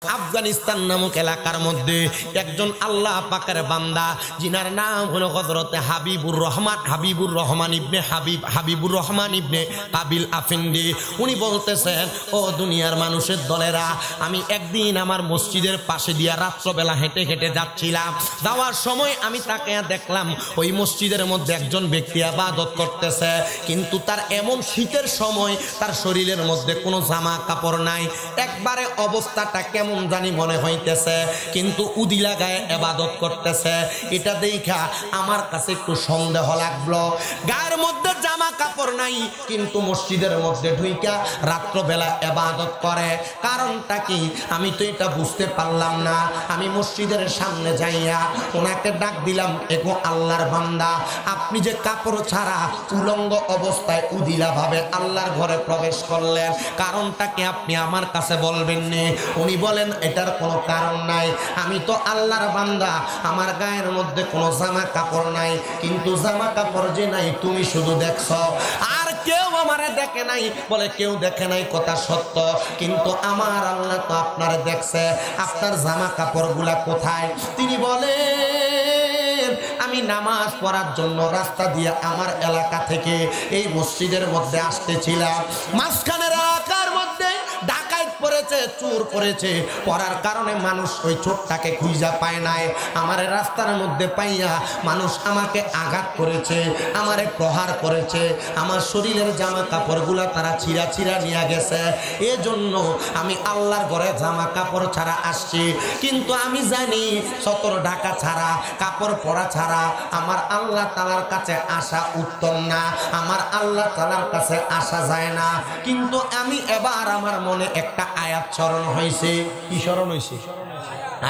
আফগানিস্তান নামক এলাকার মধ্যে একজন আল্লাহ পাকের বান্দা যিনার নাম হলো হযরত হাবিবুর রহমান ইবনে কাবিল আফিন্দি। উনি বলতেছেন, ও দুনিয়ার মানুষের দলেরা, আমি একদিন আমার মসজিদের পাশে দিয়া রাত্রবেলা হেঁটে হেঁটে যাচ্ছিলাম। যাওয়ার সময় আমি তাকে দেখলাম ওই মসজিদের মধ্যে একজন ব্যক্তি ইবাদত করতেছে, কিন্তু তার এমন শীতের সময় তার শরীরের মধ্যে কোনো জামা কাপড় নাই, একবারে অবস্থাটা কেমন জানি মনে হইতেছে, কিন্তু উদি লাগায় ইবাদত করতেছে। এটা দেখা আমার কাছে একটু সন্দেহ লাগলো। গায়ের মধ্যে জামা কাপড় নাই, কিন্তু মসজিদের মধ্যে ঢুইকা রাত্রবেলা ইবাদত করে, কারণটা কি আমি তো এটা বুঝতে পারলাম না। আমি মসজিদের সামনে যাইয়া ওনাকে ডাক দিলাম, এগো আল্লাহর বান্দা, আপনি যে কাপড় ছাড়া উলঙ্গ অবস্থায় উদিলা ভাবে আল্লাহর ঘরে প্রবেশ করলেন, কারণটা কি আপনি আমার কাছে বলবেন নি? উনি বলেন, এটার কোনো কারণ নাই, আমি তো আল্লাহর বান্দা, আমার গায়ের মধ্যে কোনো জামা কাপড় নাই, কিন্তু জামা কাপড় যে নাই তুমি শুধু দেখছো, আর কেউ আমারে দেখে নাই। বলে, কেউ দেখে নাই কথা সত্য, কিন্তু আমার আল্লাহ তো আপনারে দেখছে, আপনার জামা কাপড় গুলা কোথায়? তিনি বলেন, আমি নামাজ পড়ার জন্য রাস্তা দিয়ে আমার এলাকা থেকে এই মসজিদের মধ্যে আসতেছিলাম, মাঝখানের এলাকার মধ্যে ডাকাত পড়েছে, চোর পড়েছে, পড়ার কারণে মানুষ ওই চোরটাকে খুঁজা পায় নাই। আমার রাস্তার মধ্যে পাইয়া মানুষ আমাকে আঘাত করেছে, আমারে প্রহার করেছে, আমার শরীরের জামা কাপড়গুলা তারা ছিঁড়া নিয়ে গেছে। এজন্য আমি আল্লাহর ঘরে জামা কাপড় ছাড়া আসছি, কিন্তু আমি জানি সতর ঢাকা ছাড়া, কাপড় পরা ছাড়া আমার আল্লাহ তাআলার কাছে আসা উত্তম না, আমার আল্লাহ তাআলার কাছে আসা যায় না। কিন্তু আমি এবার আমার মনে একটা আয়াত স্মরণ হয়েছে। কি স্মরণ হয়েছে?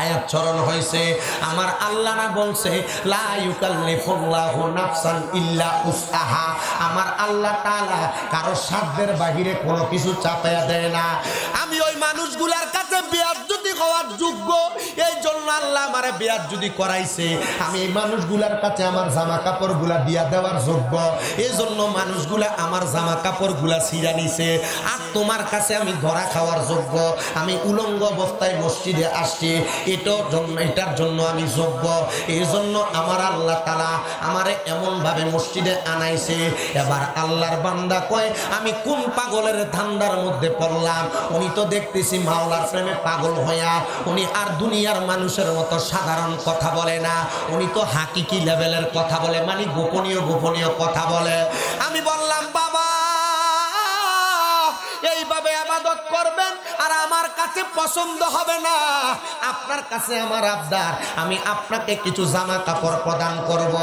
আয়াত স্মরণ হয়েছে। আমার আল্লাহ না বলছে, লা ইউকাল্লিফুল্লাহু নাফসান ইল্লা উসআহা। আমার আল্লাহ তাআলা কারো সাধ্যের বাহিরে কোনো কিছু চাপায়া দেয় না। আমি ওই মানুষগুলার কাছে বেয়াজ্জতি হওয়ার যোগ্য, এই জন্য আল্লাহ আমারে বেয়াজ্জতি করাইছে। আমি এই মানুষগুলার কাছে আমার জামা কাপড়গুলা দিয়া দেওয়ার যোগ্য, এই জন্য মানুষগুলা আমার জামা কাপড়গুলা ছিঁড়া নিছে। আর তোমার কাছে আমি ধরা খাওয়ার যোগ্য, আমি উলঙ্গ অবস্থায় মসজিদে আসছি, এটার জন্য আমি যোগ্য। এই জন্য আমার আল্লাহ তাআলা আমারে এমন ভাবে মসজিদে আনাইছে। এবার আল্লাহর বান্দা কয়, আমি কোন পাগলের ধান্দার মধ্যে পড়লাম? উনি তো দেখতেছি মাওলার প্রেমে পাগল হইয়া উনি আর দুনিয়ার মানুষের মতো সাধারণ কথা বলে না, উনি তো হাকিকি লেভেলের কথা বলে, মানে গোপনীয় কথা বলে। আমি বললাম, বাবা এইভাবে ইবাদত করবেন আর আমার কাছে পছন্দ হবে না। আপনার কাছে আমার আবদার, আমি আপনাকে কিছু জামা কাপড় প্রদান করব,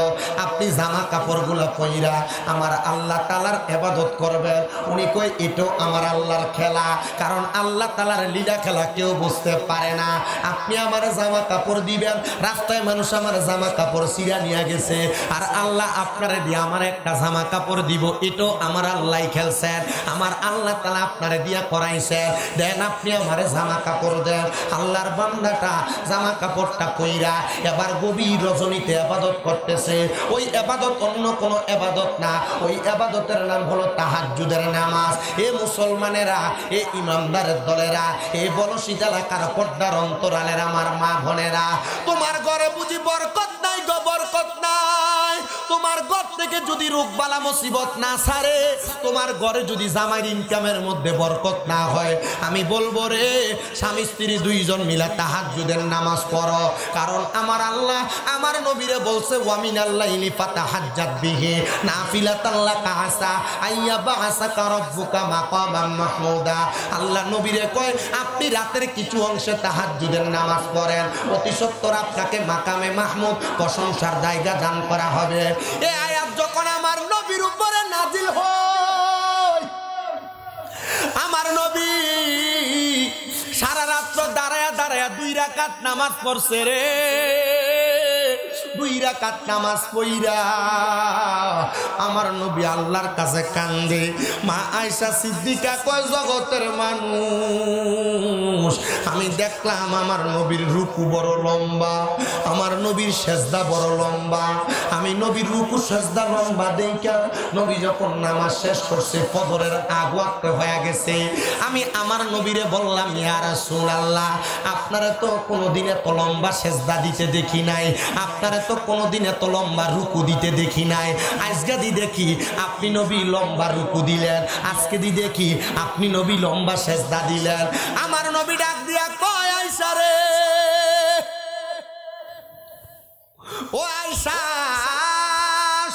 আপনি জামা কাপড়গুলো পইরা আমার আল্লাহ তাআলার ইবাদত করবেন। উনি কই, এটাও আমার আল্লাহর খেলা, কারণ আল্লাহ তাআলার লীলা খেলা কেউ বুঝতে পারে না। আপনি আমার জামা কাপড় দিবেন, রাস্তায় মানুষ আমার জামা কাপড় ছিঁড়া নিয়ে গেছে, আর আল্লাহ আপনারে দিয়ে আমার একটা জামা কাপড় দিব, এটাও আমার আল্লাহ খেলছেন। আমার আল্লাহ তাআলা আপনারে দিয়া করাইছে, দেন আপনি আমারে জামা কাপড় দেন। আল্লাহর বান্দাটা জামা কাপড়টা কইরা এবার গভীর রজনীতে ইবাদত করতেছে। ওই ইবাদত অন্য কোনো ইবাদত না, ওই ইবাদতের নাম হলো তাহাজ্জুদের নামাজ। এ মুসলমানেরা, এ ইমানদারের দলেরা, এ বলশীত এলাকার পর্দার অন্তরালের আমার মা বোনেরা, তোমার ঘরে বুঝি বরকত নাই গো, বরকত নাই। তোমার ঘর থেকে যদি রোগবালা মুসিবত না ছাড়ে, তোমার ঘরে যদি জামাইর ইনকামের মধ্যে বরকত না হয়, আমি বলবো রে, স্বামী স্ত্রী দুইজন মিলে তাহাজ্জুদের নামাজ পড়ো। কারণ আমার আল্লাহ আমার নবীরে বলছে, ওয়া মিনাল লাইলি ফাতাহাজ্জাত বিহি নাফিলাতান লাকা আসা আইয়াবাসাকা রাব্বুকা মাকামান মাহমুদা। আল্লাহ নবীরে কয়, আপনি রাতের কিছু অংশে তাহাজ্জুদের নামাজ পড়েন, অতি সত্বর আপনাকে মাকামে মাহমুদ, প্রশংসার জায়গা দান করা হবে। এই আয়াত যখন আমার নবীর উপরে নাজিল হয়, আমার নবী সারা রাত্র দাঁড়ায়া 2 রাকাত নামাজ পড়ছে রে। 2 রাকাত নামাজ পড়া আমার নবী আল্লাহর কাছে কান্দে। মা আয়েশা সিদ্দিকা কয় জগতের মানুষ আমি দেখলাম আমার নবীর রুকু বড় লম্বা, আমার নবীর সেজদা বড় লম্বা। আমি নবীর রুকু সেজদা লম্বা দেখা নবী যখন নামাজ শেষ করছে ফজরের আগ ওয়াক্ত হয়ে গেছে, আমি আমার নবীরে বললাম ইয়া রাসূলুল্লাহ আপনারা তো কোনোদিন এত লম্বা সেজদা দিতে দেখি নাই, আপনারা তো কোনোদিন এত লম্বা রুকু দিতে দেখি নাই। আজকে দি দেখি আপনি নবী লম্বা রুকু দিলেন, আজকে দি দেখি আপনি নবী লম্বা সেজদা দিলেন। আমার নবী ডাক দিয়া কয় আয়েশা রে, ও আয়েশা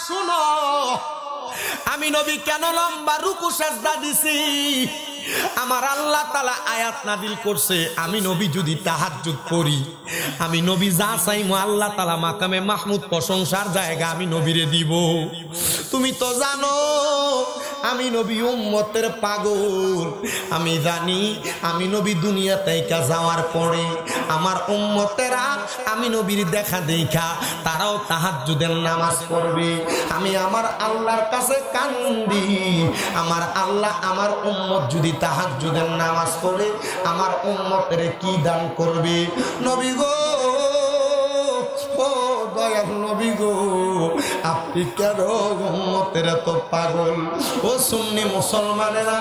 শুনো আমি নবী কেন লম্বা রুকু সেজদা দিছি। আমার আল্লাহ তাআলা আয়াত নাযিল করছে আমি নবী যদি তাহাজ্জুদ করি, আমি নবী যা চাইমু আল্লাহ তাআলা মাকামে মাহমুদ প্রশংসার জায়গা আমি নবীরে দিব। তুমি তো জানো আমি নবী উম্মতের পাগল, আমি জানি আমি নবী দুনিয়া থেকে যাওয়ার পরে আমার উম্মতেরা আমি নবীর দেখা দেখা তারাও তাহাজ্জুদের নামাজ পড়বে। আমি আমার আল্লাহর কাছে কান্দি, আমার আল্লাহ আমার উম্মত যদি তাহাজ্জুদের নামাজ পড়ে আমার উম্মতের কি দান করবে। নবী গো, ও দয়াল নবী গো, আপনি কেন উম্মতের এত পাগল? ও সুন্নি মুসলমানেরা,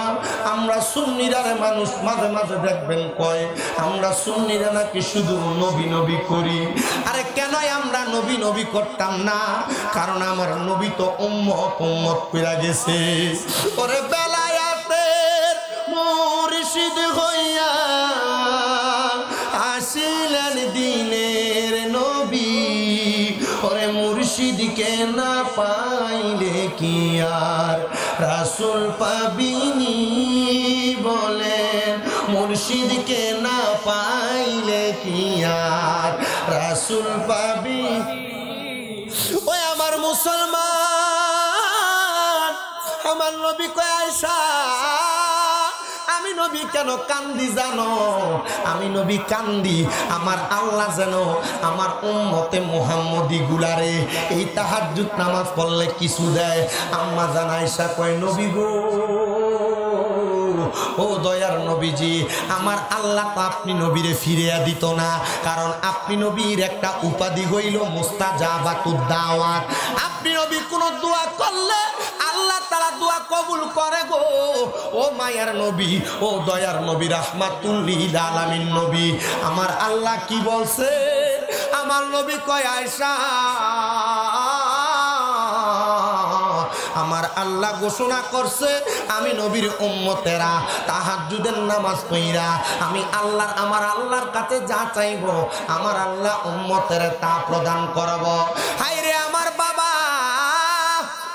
আমরা সুন্নিরা মানুষ মাঝে মাঝে দেখবেন কয় আমরা সুন্নিরা নাকি শুধু নবী নবী করি। আরে কেন আমরা নবী নবী করতাম না? কারণ আমার নবী তো উম্মত উম্মত কইরা গেছে। ওরে বেলায়াতের মুর্শিদ হইয়া আসিলেন দিনের নবী, ওরে মুর্শিদকে না পাইলে কি আর রাসূল পাবিনি বলেন, মুর্শিদকে না পাইলে কি আর রাসূল পাবিনি। ওই আমার মুসলমান, আমার নবী কয় আয়েশা আমি নবী কেন কান্দি জানো? আমি নবী কান্দি আমার আল্লাহ যেন আমার উম্মতে মুহাম্মদী গুলারে এই তাহাজ্জুদ নামাজ পড়লে কিছু দেয়। আম্মা জান আয়েশা কয় নবী গো, ও দয়ার নবীজি, আমার আল্লাহ তো আপনি নবীরে ফিরিয়ে দিত না, কারণ আপনি নবীর একটা উপাধি হইল মুস্তাজাবাতুদ দাওয়াত। আপনি নবী কোন দোয়া করলে আল্লাহ তাআলা দোয়া কবুল করে গো। ও মায়ার নবী, ও দয়ার নবী, রাহমাতুল লিল আলামিন নবী, আমার আল্লাহ কি বলছে? আমার নবী কয় আয়েশা আমার আল্লাহ ঘোষণা করছে আমি নবীর উম্মতেরা তাহাজ্জুদের নামাজ পড়া আমি আল্লাহর আমার আল্লাহর কাছে যা চাইবো আমার আল্লাহ উম্মতের তা প্রদান করব। হায়রে আমার বাবা,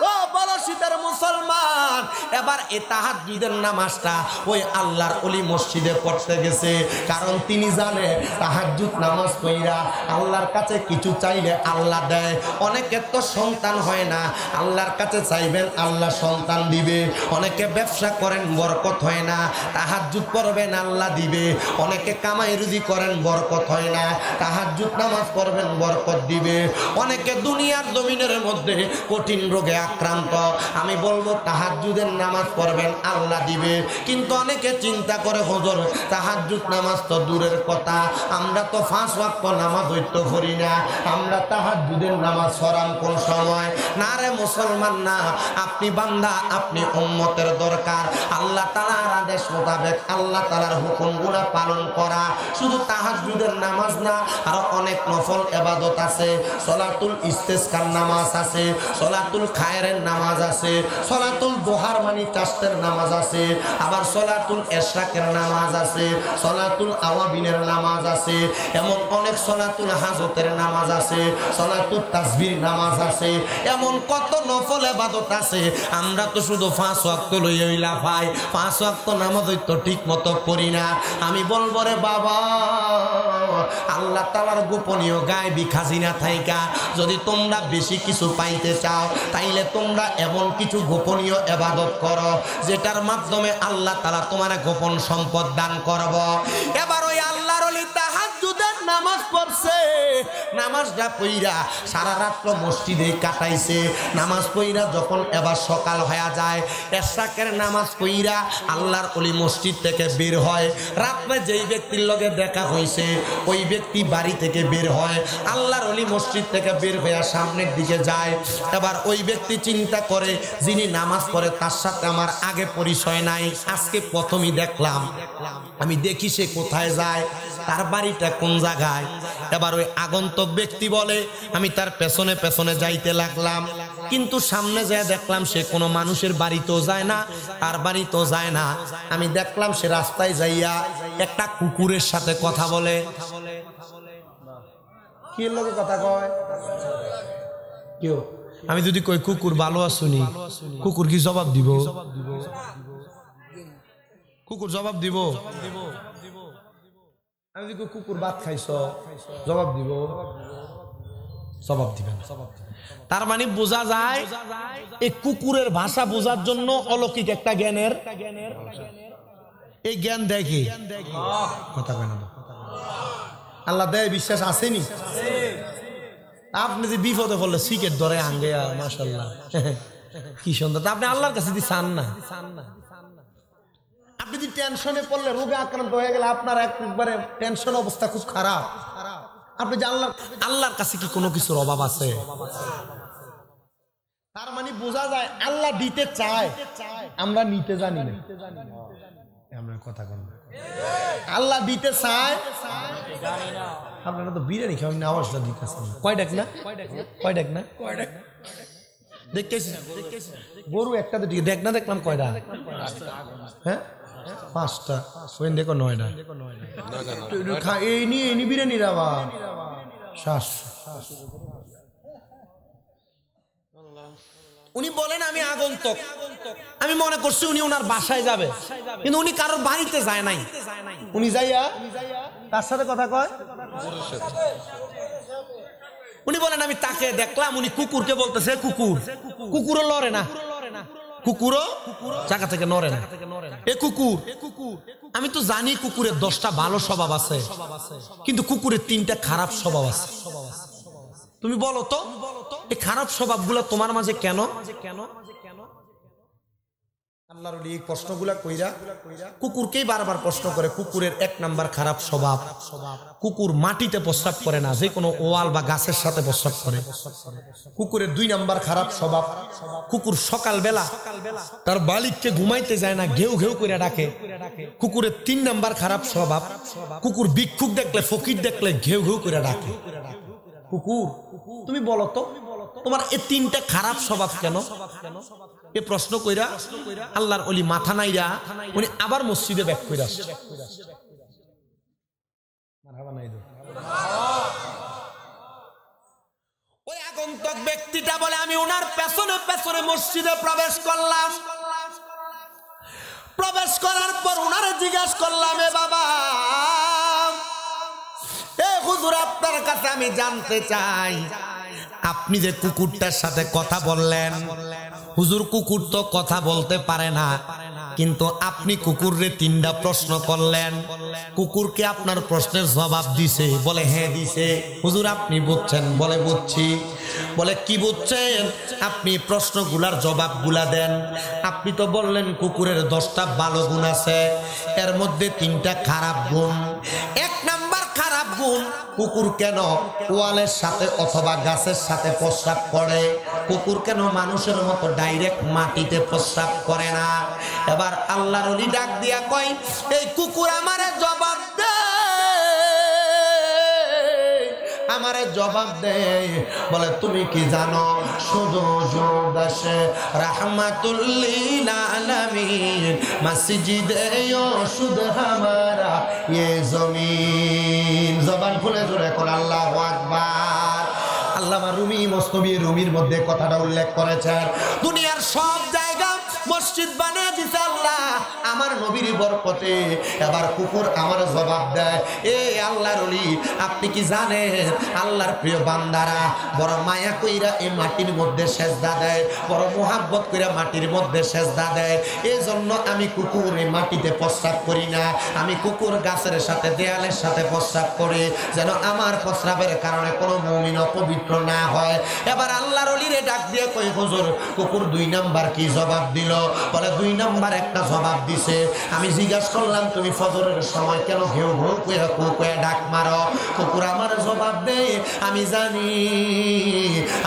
ও বলশীতের মুসলমান, এবার এই তাহাজ্জুদের নামাজটা ওই আল্লাহর ওলি মসজিদে পড়তে গেছে, কারণ তিনি জানে তাহাজ্জুদ নামাজ পড়া আল্লাহর কাছে কিছু চাইলে আল্লাহ দেয়। অনেকের তো সন্তান হয় না, আল্লাহর কাছে চাইবেন আল্লাহ সন্তান দিবে। অনেকে ব্যবসা করেন বরকত হয় না, তাহাজ্জুদ পড়বেন আল্লাহ দিবে। অনেকে কামাই রুজি করেন বরকত হয় না, তাহাজ্জুদ নামাজ পড়বেন বরকত দিবে। অনেকে দুনিয়ার জমিনের মধ্যে কঠিন রোগে আক্রান্ত, আমি বলবো তাহাজ্জুদের নামাজ পড়বেন আল্লাহ দিবে। কিন্তু অনেকে চিন্তা করে হুজুর তাহাজ্জুদ নামাজ তো দূরের কথা, আমরা তো 5 ওয়াক্ত নামাজ হইতো করি না, আমরা তাহাজ্জুদের নামাজ পড়াম কোন সময়? না রে মুসলমান না, আপনি বান্দা, আপনি উম্মতের দরকার আল্লাহ তাআলার আদেশ মোতাবেক আল্লাহ তাআলার হুকুমগুলো পালন করা। শুধু তাহাজ্জুদের নামাজ না, আর অনেক নফল ইবাদত আছে। সলাতুল ইস্তিসকার নামাজ আছে, সলাতুল খায়রের নামাজ আছে, সলাতুল দুহার মানে চাষের নামাজ আছে, আবার সলাতুল ইশরাকের নামাজ আছে, সলাতুল আওয়াবিনের নামাজ আছে, এমন অনেক সলাতুল হাজতের নামাজ আছে, সলাতুল তাসবির নামাজ আছে, এমন কত নফল ইবাদত আছে। আমরা তো শুধু 5 ওয়াক্ত লইয়া লাফাই, 5 ওয়াক্ত নামাজ তো ঠিক মতো করি না। আমি বলবো রে বাবা, আল্লাহ তাআলার গোপনীয় গায়বী খাজিনা থাইকা যদি তোমরা বেশি কিছু পাইতে চাও, তাইলে তোমরা এমন কিছু গোপনীয় ইবাদত করো যেটার মাধ্যমে আল্লাহ তাআলা তোমার গোপন সম্পদ দান করব। এবার ওই আল্লাহর ওলি তাহাজ্জুদের নামাজ পড়ছে, নামাজটা পইরা সারা রাত্র মসজিদে কাটাইছে। নামাজ পইরা যখন এবার সকাল হয়ে যায়, এশরাকের নামাজ পইরা আল্লাহর ওলি মসজিদ থেকে বের হয়। রাত্রে যেই ব্যক্তির লগে দেখা হয়েছে ওই ব্যক্তি বাড়ি থেকে বের হয়, আল্লাহর ওলি মসজিদ থেকে বের হয়ে সামনের দিকে যায়। এবার ওই ব্যক্তি চিন্তা করে, যিনি নামাজ পড়ে তার সাথে আমার আগে পরিচয় নাই, আজকে প্রথমই দেখলাম, আমি দেখি সে কোথায় যায়, তার বাড়িটা কোন জায়গায়। এবার ওই আগন্তুক ব্যক্তি বলে, আমি তার পেছনে পেছনে যাইতে লাগলাম, কিন্তু সামনে যায় দেখলাম সে কোনো মানুষের বাড়িতেও যায় না, তার বাড়িতেও যায় না। আমি দেখলাম সে রাস্তায় যাইয়া একটা কুকুরের সাথে কথা বলে। কি লোকে কথা কয়? কেউ আমি যদি কই কুকুর ভালো আসুনি, কুকুর কি জবাব দিব? কুকুর জবাব দিব? আমি যদি কুকুর ভাত খাইছ, জবাব দিব? জবাব দিবেন। তার মানে বোঝা যায় এই কুকুরের ভাষা বোঝার জন্য অলৌকিক একটা জ্ঞানের এই জ্ঞান দেয় কি? কথা কেন আল্লাহ দেয়, বিশ্বাস আসেনি? আপনি যে বিপদে পড়লে সিকেট ধরে আঙ্গে, মাশাআল্লাহ কি সুন্দর। আপনি আল্লাহর কাছে চান না? আপনি যদি টেনশনে পড়লে, রোগে আক্রান্ত হয়ে গেলে, আপনার একবারে টেনশন অবস্থা খুব খারাপ, আপনি যে আল্লাহর কাছে কি কোনো কিছুর অভাব আছে? তার মানে বোঝা যায় আল্লাহ দিতে চায়, আমরা নিতে জানি না। আমরা কথা বলবো, আল্লাহ দিতে চায়, আপনারা তো বিরিয়ানি খাওয়ান না, আওয়াজটা দিতেছেন। কয় ডাক না? কয় ডাক না? দেখতেছি গরু একটা তো দেখ না, দেখলাম কয়টা? হ্যাঁ 5টা, দেখো 9টা। এই নিয়ে বিরিয়ানির আবার শ্বাস। উনি বলেন আমি আগন্তুক, আমি মনে করছি উনি ওনার বাসায় যাবে, কিন্তু উনি কারোর বাড়িতে যায় নাই। উনি যাইয়া তার সাথে কথা কয়। উনি বলেন আমি তাকে দেখলাম, উনি কুকুরকে বলতেছে কুকুর। কুকুরও লড়ে না, কুকুরও জায়গা থেকে নড়ে না। এ কুকুর, আমি তো জানি কুকুরের 10টা ভালো স্বভাব আছে, কিন্তু কুকুরের 3টা খারাপ স্বভাব আছে। তুমি বলো তো এই খারাপ স্বভাবগুলো তোমার মাঝে কেন? আল্লাহর ওলি এই প্রশ্নগুলা কইরা কুকুরকেই বারবার প্রশ্ন করে। কুকুরের 1 নাম্বার খারাপ স্বভাব, কুকুর মাটিতে প্রস্রাব করে না, যে কোনো ওয়াল বা গাছের সাথে প্রস্রাব করে। কুকুরের 2 নাম্বার খারাপ স্বভাব, কুকুর সকালবেলা তার মালিককে ঘুমাইতে যায় না, ঘেউ ঘেউ করে ডাকে। কুকুরের 3 নাম্বার খারাপ স্বভাব, কুকুর ভিক্ষুক দেখলে, ফকির দেখলে ঘেউ ঘেউ করে ডাকে। কুকুর, তুমি বলো তো তোমার এই 3টা খারাপ স্বভাব কেন? এ প্রশ্ন কইরা আল্লাহর ওলি মাথা নাইরা উনি আবার মসজিদে ব্যাক কইরা আসছে। ওই আগন্তুক ব্যক্তিটা বলে আমি ওনার পেছনে পেছনে মসজিদে প্রবেশ করলাম। প্রবেশ করার পর ওনারে জিজ্ঞাসা করলাম, এ বাবা, এ হুজুর, আপনার কাছে আমি জানতে চাই, আপনি যে কুকুরটার সাথে কথা বললেন, হুজুর কুকুর তো কথা বলতে পারে না, কিন্তু আপনি কুকুররে 3টা প্রশ্ন করলেন, কুকুরকে আপনার প্রশ্নের জবাব দিছে? বলে হ্যাঁ দিছে। হুজুর আপনি বুঝছেন? বলে বুঝছি। বলে কি বুঝছেন? আপনি প্রশ্নগুলার জবাবগুলা দেন। আপনি তো বললেন কুকুরের 10টা ভালো গুণ আছে, এর মধ্যে 3টা খারাপ গুণ। 1 নাম্বার খারাপ গুণ, কুকুর কেন ওয়ালের সাথে অথবা গাছের সাথে প্রস্রাব করে? কুকুর কেন মানুষের মতো ডাইরেক্ট মাটিতে প্রস্রাব করে না? এবার আল্লাহর ওলি ডাক দিয়া কয়, এই কুকুর আমারে জবাব দে, আমারে জবাব দে। বলে তুমি কি জানো, শুধু দেশে রাহমাতুল লিল আলামিন, মসজিদে শুধ হামারা ये জমিন। জবান খুলে জোরে করে আল্লাহু আকবার। আল্লামা রুমি মসনবী রুমির মধ্যে কথাটা উল্লেখ করেছেন, দুনিয়ার সব জায়গা মসজিদ বানিয়ে দিছে আল্লাহ আমার নবীর বরকতে। এবার কুকুর আমার জবাব দেয়, এ আল্লাহর ওলি, আপনি কি জানেন আল্লাহর প্রিয় বান্দারা বড় মায়া কইরা এই মাটির মধ্যে সেজদা দেয়, বড় মোহাব্বত কইরা মাটির মধ্যে সেজদা দেয়। এই জন্য আমি কুকুর এই মাটিতে প্রস্রাব করি না, আমি কুকুর গাছের সাথে দেয়ালের সাথে প্রস্রাব করি, যেন আমার প্রস্রাবের কারণে কোনো মুমিন অপবিত্র না হয়। এবার আল্লাহর ওলিরে ডাক দিয়ে কই, হুজুর কুকুর 2 নাম্বার কি জবাব দিল? বলে 2 নাম্বার একটা জবাব দিছে। আমি জিজ্ঞাসা করলাম, তুমি ফজরের সময় কেন ঘেউ ঘেউ কইয়া কু কইয়া ডাক মারো? কুকুর আমার জবাব দেয়, আমি জানি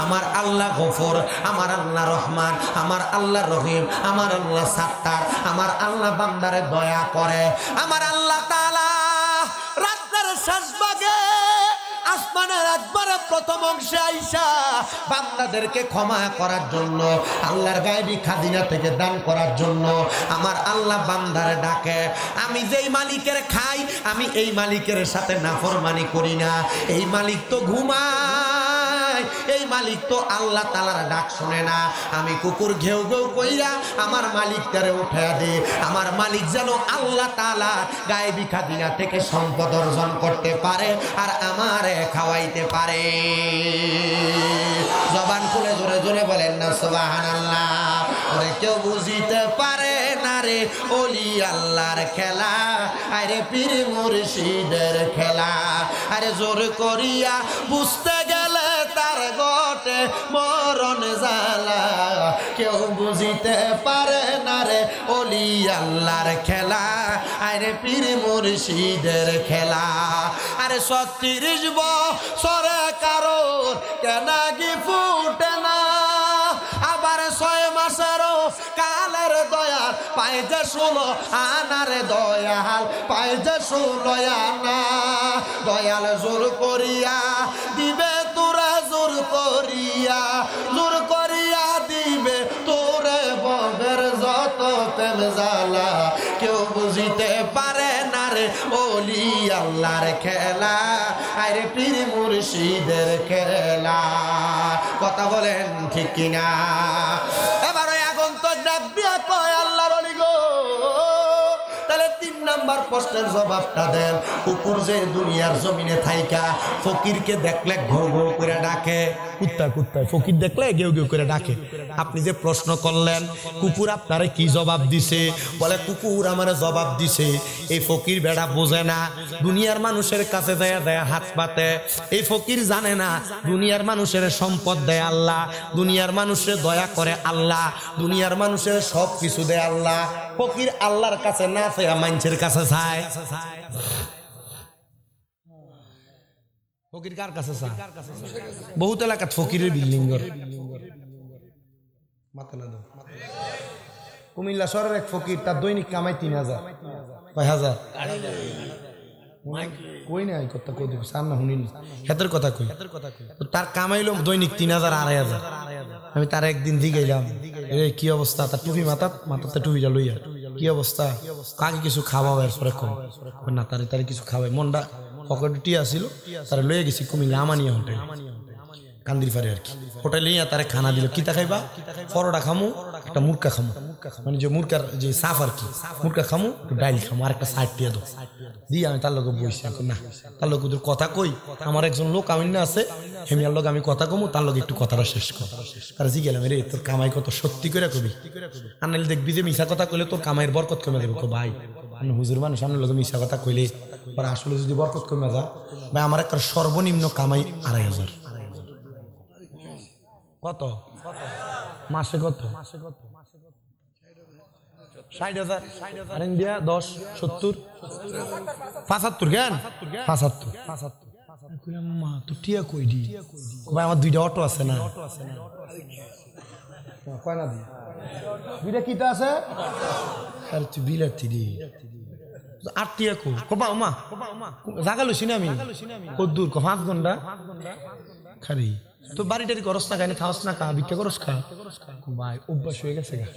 আমার আল্লাহ গফুর, আমার আল্লাহ রহমান, আমার আল্লাহ রহিম, আমার আল্লাহ সাত্তার, আমার আল্লাহ বান্দারে দয়া করে। আমার আল্লাহ তাআলা রাতের শেষ ভাগে আসমানের একবারে প্রথম অংশে আইসা বান্দাদেরকে ক্ষমা করার জন্য, আল্লাহর গায়বী খাজিনা থেকে দান করার জন্য আমার আল্লাহ বান্দারে ডাকে। আমি যেই মালিকের খাই, আমি এই মালিকের সাথে নাফরমানি করি না। এই মালিক তো ঘুমায়, এই মালিক তো আল্লাহ তাআলার ডাক শুনে না। আমি কুকুর ঘেউ ঘেউ কইরা আমার মালিকটারে উঠায়া দে, আমার মালিক যেন আল্লাহ তাআলা গায়বী খাজিনা থেকে সম্পদ অর্জন করতে পারে আর আমারে খাওয়াইতে পারে। জবান খুলে জোরে জোরে বলেন না সুবহানাল্লাহ। ওরে কেউ বুঝিতে পারে না রে ওলি আল্লাহর খেলা, আরে পীর মুর্শিদের খেলা। আরে জোর করিয়া বুঝতে গেলে তার গটে মরণ জ্বালা। কেউ বুঝিতে পারে না রে ওলি আল্লাহর খেলা, আরে পীর মুর্শিদের খেলা। আরে 36 বছরে কারোর কেনাগি ফুটে না, আবার 6 মাসেরও কালের দয়াল পায় যে 16 আনার দয়াল পায় যে 16 আনা। দয়াল জোর করিয়া দিবে তোরা, জোর করিয়া দিবে তোরে বগের যত প্রেম জ্বালা। কেউ বুঝিতে পারে না রে ওলি আল্লাহর খেলা, আরে পীর মুর্শিদের খেলা। কথা বলেন ঠিক কিনা? এবার ওই আগন্তুক ডাক দিয়া কয়, আল্লাহর ওলি গো, তাহলে 3 নাম্বার প্রশ্নের জবাবটা দেন। কুকুর যে দুনিয়ার জমিনে থাইকা ফকিরকে দেখলে ঘো ঘো করে ডাকে, কুত্তায় ফকির দেখলে গেউ গেউ করে ডাকে। আপনি যে প্রশ্ন করলেন কুকুর আপনারে কি জবাব দিছে? বলে কুকুর আমারে জবাব দিছে, এই ফকির বেড়া বোঝে না, দুনিয়ার মানুষের কাছে দেয়া দেয়া হাত পাতে। এই ফকির জানে না দুনিয়ার মানুষের সম্পদ দেয় আল্লাহ, দুনিয়ার মানুষের দয়া করে আল্লাহ, দুনিয়ার মানুষের সব কিছু দেয় আল্লাহ। ফকির আল্লাহর কাছে না চায়, মানুষের কাছে চায়। ফকির কার কাছে চায়? বহুত এলাকাত ফকিরের বিল্ডিং ঘর। কুমিল্লা শহরের এক ফকির, তার দৈনিক কামাই 3000। কয় হাজার? কই না এই কথা কই দিব সামনে শুনিনি, হেতের কথা কই। তার কামাইলো দৈনিক 3000 2500। আমি তার একদিন জিগাইলাম, এ কি অবস্থা? তার টুপি মাথাতে টুপিটা লইয়া, কি অবস্থা? কাকে কিছু খাওয়াবে? এরপরে কম না, তারে কিছু খাওয়াই। মনটা পকেটে টিয়া ছিল, তারা লইয়া গেছি কুমিল্লা আমানিয়া হোটেল, কান্দির পারে আর কি। হোটেলে তারা খানা দিল, কিতা খাইবা? পরোটা খামু, একটা মুরকা খামু, মানে যে মুরকার যে সাফ আর কি, মুরকা খামু, একটু ডাইল খামু, আর একটা সাইড টিয়া দো দিয়ে আমি তার লোক বইছি। না, তার লোক তোর কথা কই, আমার একজন লোক আমি না আছে, হেমিয়ার লোক আমি কথা কমু, তার লোক একটু কথাটা শেষ কর। তারা জি গেলাম, রে তোর কামাই কত সত্যি করে কবি, আর নাহলে দেখবি যে মিশা কথা কইলে তোর কামাইয়ের বরকত কমে দেবে। ভাই হুজুর মানুষ, সামনে লোক মিশা কথা কইলে আসলে যদি বরকত কমে যা, ভাই আমার একটা সর্বনিম্ন কামাই 2500। কত মাসে? কত? 60,000। আর ইন্ডিয়া 10 70 75 কেন 75 মা তো টিয়া কই দি? ভাই আমার 2টা অটো আছে না, কয় না দি 2টা কিটা আছে? আর তুই বিলাতি দি 8 টিয়া কো কবা মা জাগা লইছি না আমি, কত দূর? 5 ঘন্টা খালি। তো বাড়িটারি করস না, খাই খাওয়াস না, খা ভিক্ষা করস, খা। ভাই অভ্যাস হয়ে গেছে গা।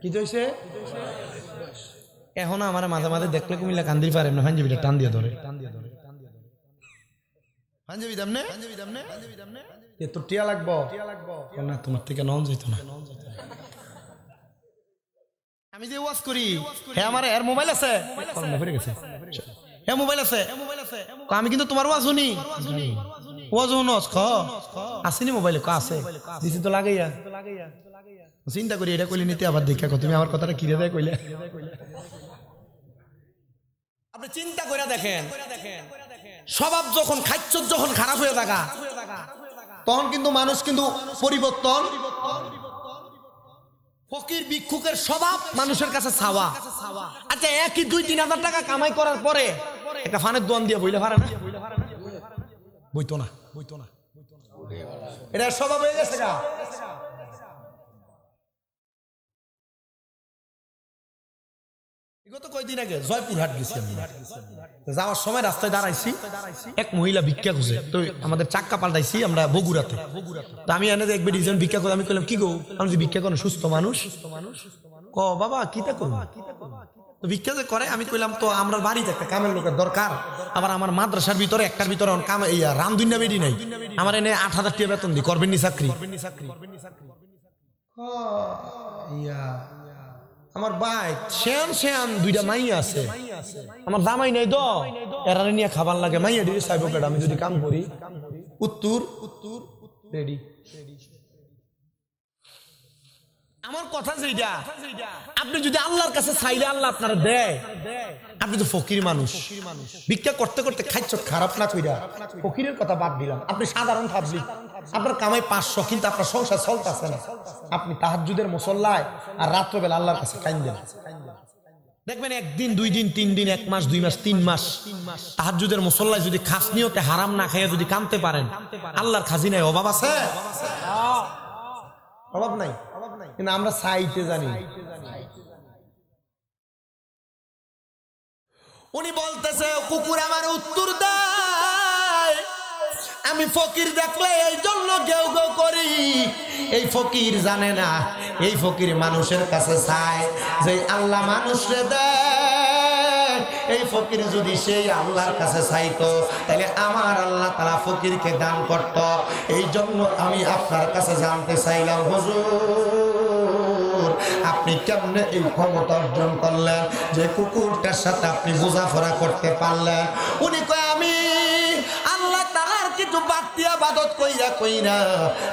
কি হয়েছে এখন? আমার মাঝে মাঝে দেখলে কুমিল্লা কান্দির পারে না, পাঞ্জাবিটা টান দিয়ে ধরে। পাঞ্জাবি দাম নে এ তো টিয়া লাগবো না তোমার থেকে নন যাইতো না আমি যে ওয়াজ করি হ্যাঁ আমার এর মোবাইল আছে ভরে গেছে হ্যাঁ মোবাইল আছে আমি কিন্তু তোমার ওয়াজ শুনি ওয়াজ শুনস খ আসেনি মোবাইলে ক আছে দিছি তো লাগাইয়া চিন্তা করি এটা কইলে নিতে আবার দেখা তুমি আমার কথাটা কিরে দেয় কইলে আপনি চিন্তা করে দেখেন স্বভাব যখন খাদ্য যখন খারাপ হয়ে থাকা তখন কিন্তু মানুষ কিন্তু পরিবর্তন ফকির ভিক্ষুকের স্বভাব মানুষের কাছে ছাওয়া আচ্ছা একই 2-3 হাজার টাকা কামাই করার পরে একটা ফানের দোয়ান দিয়ে বইলে পারে না বইতো না এটা স্বভাব হয়ে গেছে গা গত কয়েকদিন আগে জয়পুরহাট গেছি যাওয়ার সময় রাস্তায় দাঁড়াইছি এক মহিলা ভিক্ষা খুঁজে তো আমাদের চাক্কা পাল্টাইছি আমরা বগুড়াতে তো আমি এনে এক বেডিজন ভিক্ষা করে আমি কইলাম কি গো আমি যে ভিক্ষা করেন সুস্থ মানুষ ক বাবা কিতা করবো তো ভিক্ষা যে করে আমি কইলাম তো আমরা বাড়িতে একটা কামের লোকের দরকার আবার আমার মাদ্রাসার ভিতরে একটার ভিতরে কাম রামদুন্যা বেডি নাই আমার এনে 8,000 টাকা বেতন দিই করবেন নি চাকরি আমার ভাই শ্যান 2টা মাইয়া আছে আমার জামাই নাই তো এরা নিয়ে খাবার লাগে মাইয়া দিয়ে চাইব কেডা আমি যদি কাম করি উত্তর রেডি আমার কথা যেটা আপনি যদি আল্লাহর কাছে চাইলে আল্লাহ আপনার দেয় আপনি তো ফকির মানুষ ভিক্ষা করতে করতে খাইছ খারাপ না কইরা ফকিরের কথা বাদ দিলাম আপনি সাধারণ পাবলিক আপনার কামাই 500 কিন্তু আপনার সংসার চলতেছে না আপনি তাহাজ্জুদের মুসল্লায় আর রাত্রবেলা আল্লাহর কাছে কাইন্দেন দেখবেন 1 দিন 2 দিন 3 দিন 1 মাস 2 মাস 3 মাস তাহাজ্জুদের মুসল্লায় যদি খাস নিয়তে হারাম না খাইয়া যদি কামতে পারেন আল্লাহর খাজিনায় অভাব আছে অভাব নাই কিন্তু আমরা চাইতে জানি উনি বলতেছে কুকুর আমার উত্তর দেয় আমি ফকির দেখলে এই জন্য গেউ গেউ করি এই ফকির জানে না এই ফকির মানুষের কাছে চায় যে আল্লাহ মানুষরে দেয় এই ফকির যদি সেই আল্লাহর কাছে চাইতো তাহলে আমার আল্লাহ তাআলা ফকিরকে দান করত এই জন্য আমি আপনার কাছে জানতে চাইলাম হুজুর আপনি কেমনে এই ক্ষমতা অর্জন করলেন যে কুকুরটার সাথে আপনি বোঝাপড়া করতে পারলেন উনি কয় আমি আল্লাহ তাআলার কিছু বাড়তি ইবাদত কইরা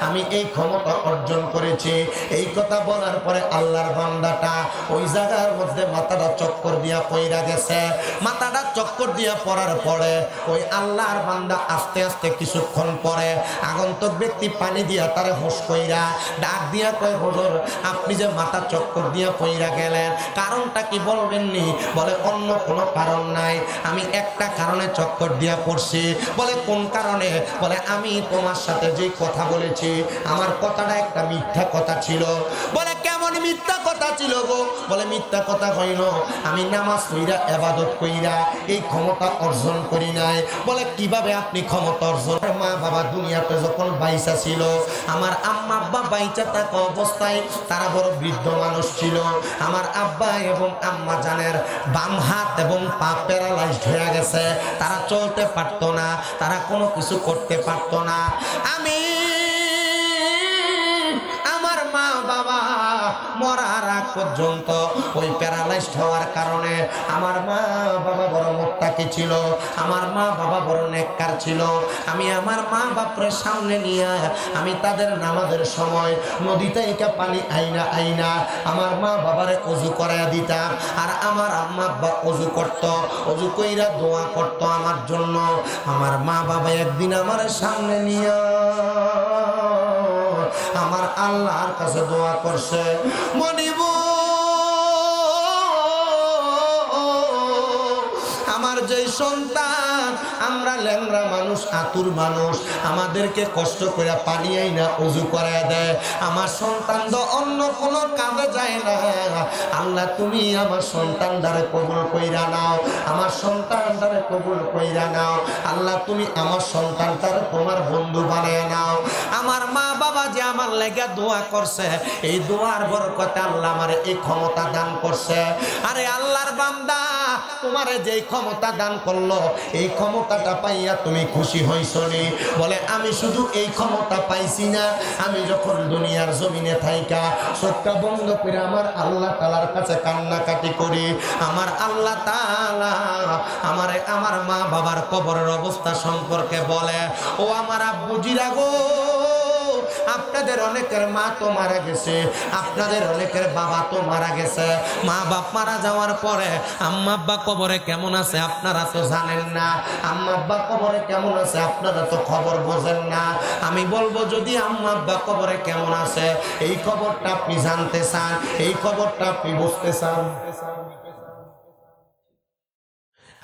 আমি এই ক্ষমতা অর্জন করেছি এই কথা বলার পরে আল্লাহর বান্দাটা ওই জায়গার মধ্যে মাথাটা চক্কর দিয়া পইরা গেছে মাথাটা চক্কর দিয়া পড়ার পরে ওই আল্লাহর বান্দা আস্তে আস্তে কিছুক্ষণ পরে আগন্তুক ব্যক্তি পানি দিয়া তারে হোশ কইরা ডাক দিয়া কয় হুজুর আপনি যে মাথা চক্কর দিয়া পইরা গেলেন কারণটা কি বলবেননি বলে অন্য কোনো কারণ নাই আমি একটা কারণে চক্কর দিয়া পড়ছি বলে কোন কারণে বলে আমি তোমার সাথে যে কথা বলেছি আমার কথাটা একটা মিথ্যা কথা ছিল বলে কেমন মিথ্যা কথা ছিল গো বলে মিথ্যা কথা হইল আমি নামাজ পড়া ইবাদত কইরা এই ক্ষমতা অর্জন করি নাই বলে কিভাবে আপনি ক্ষমতা অর্জন মা বাবা দুনিয়াতে যখন বাইচা ছিল আমার আম্মা আব্বা বাইচা থাকা অবস্থায় তারা বড় বৃদ্ধ মানুষ ছিল আমার আব্বা এবং আম্মা জানের বাম হাত এবং পা প্যারালাইজড হয়ে গেছে তারা চলতে পারতো না তারা কোনো কিছু করতে পারতো না আমি আমার মা বাবা মরার আগ পর্যন্ত ওই প্যারালাইজড হওয়ার কারণে আমার মা বাবা বড় মুত্তাকি ছিল আমার মা বাবা বড় নেককার ছিল আমি আমার মা বাপের সামনে নিয়ে আমি তাদের নামাজের সময় নদী থেকে পানি আইনা আমার মা বাবারে ওযু করায়া দিতাম আর আমার আম্মা আব্বা ওযু করত ওযু কইরা দোয়া করত আমার জন্য আমার মা বাবা একদিন আমার সামনে নিয়ে আমার আল্লাহর কাছে দোয়া করছে মনিব আমার যে সন্তান আমরা ল্যাংড়া মানুষ আতুর মানুষ আমাদেরকে কষ্ট করে পানি আইনা ওযু করায় দেয় আমার সন্তান তো অন্য কোনো কাজে যায় না আল্লাহ তুমি আমার সন্তানটারে কবুল কইরা নাও আমার সন্তানটারে কবুল কইরা নাও আল্লাহ তুমি আমার সন্তানটারে তোমার বন্ধু বানায় নাও আমার মা বাবা যে আমার লাগা দোয়া করছে এই দোয়ার বরকতে আল্লাহ আমারে এই ক্ষমতা দান করছে আরে আল্লাহর বান্দা তোমারে যেই ক্ষমতা দান করলো এই ক্ষমতাটা পাইয়া তুমি খুশি হইছো নি? বলে আমি শুধু এই ক্ষমতা পাইছি না, আমি যখন দুনিয়ার জমিনে থাইকা চোখটা বন্ধ করে আমার আল্লাহ তাআলার কাছে কান্নাকাটি করি, আমার আল্লাহ তাআলা আমারে আমার মা বাবার কবরের অবস্থা সম্পর্কে বলে, ও আমার আব্বুজিরা গো, আপনাদের অনেকের মা তো মারা গেছে, আপনাদের অনেকের বাবা তো মারা গেছে। মা বাপ মারা যাওয়ার পরে আম্মা আব্বা কবরে কেমন আছে আপনারা তো জানেন না, আম্মা আব্বা কবরে কেমন আছে আপনারা তো খবর বোঝেন না। আমি বলবো যদি আম্মা আব্বা কবরে কেমন আছে এই খবরটা আপনি জানতে চান, এই খবরটা আপনি বুঝতে চান,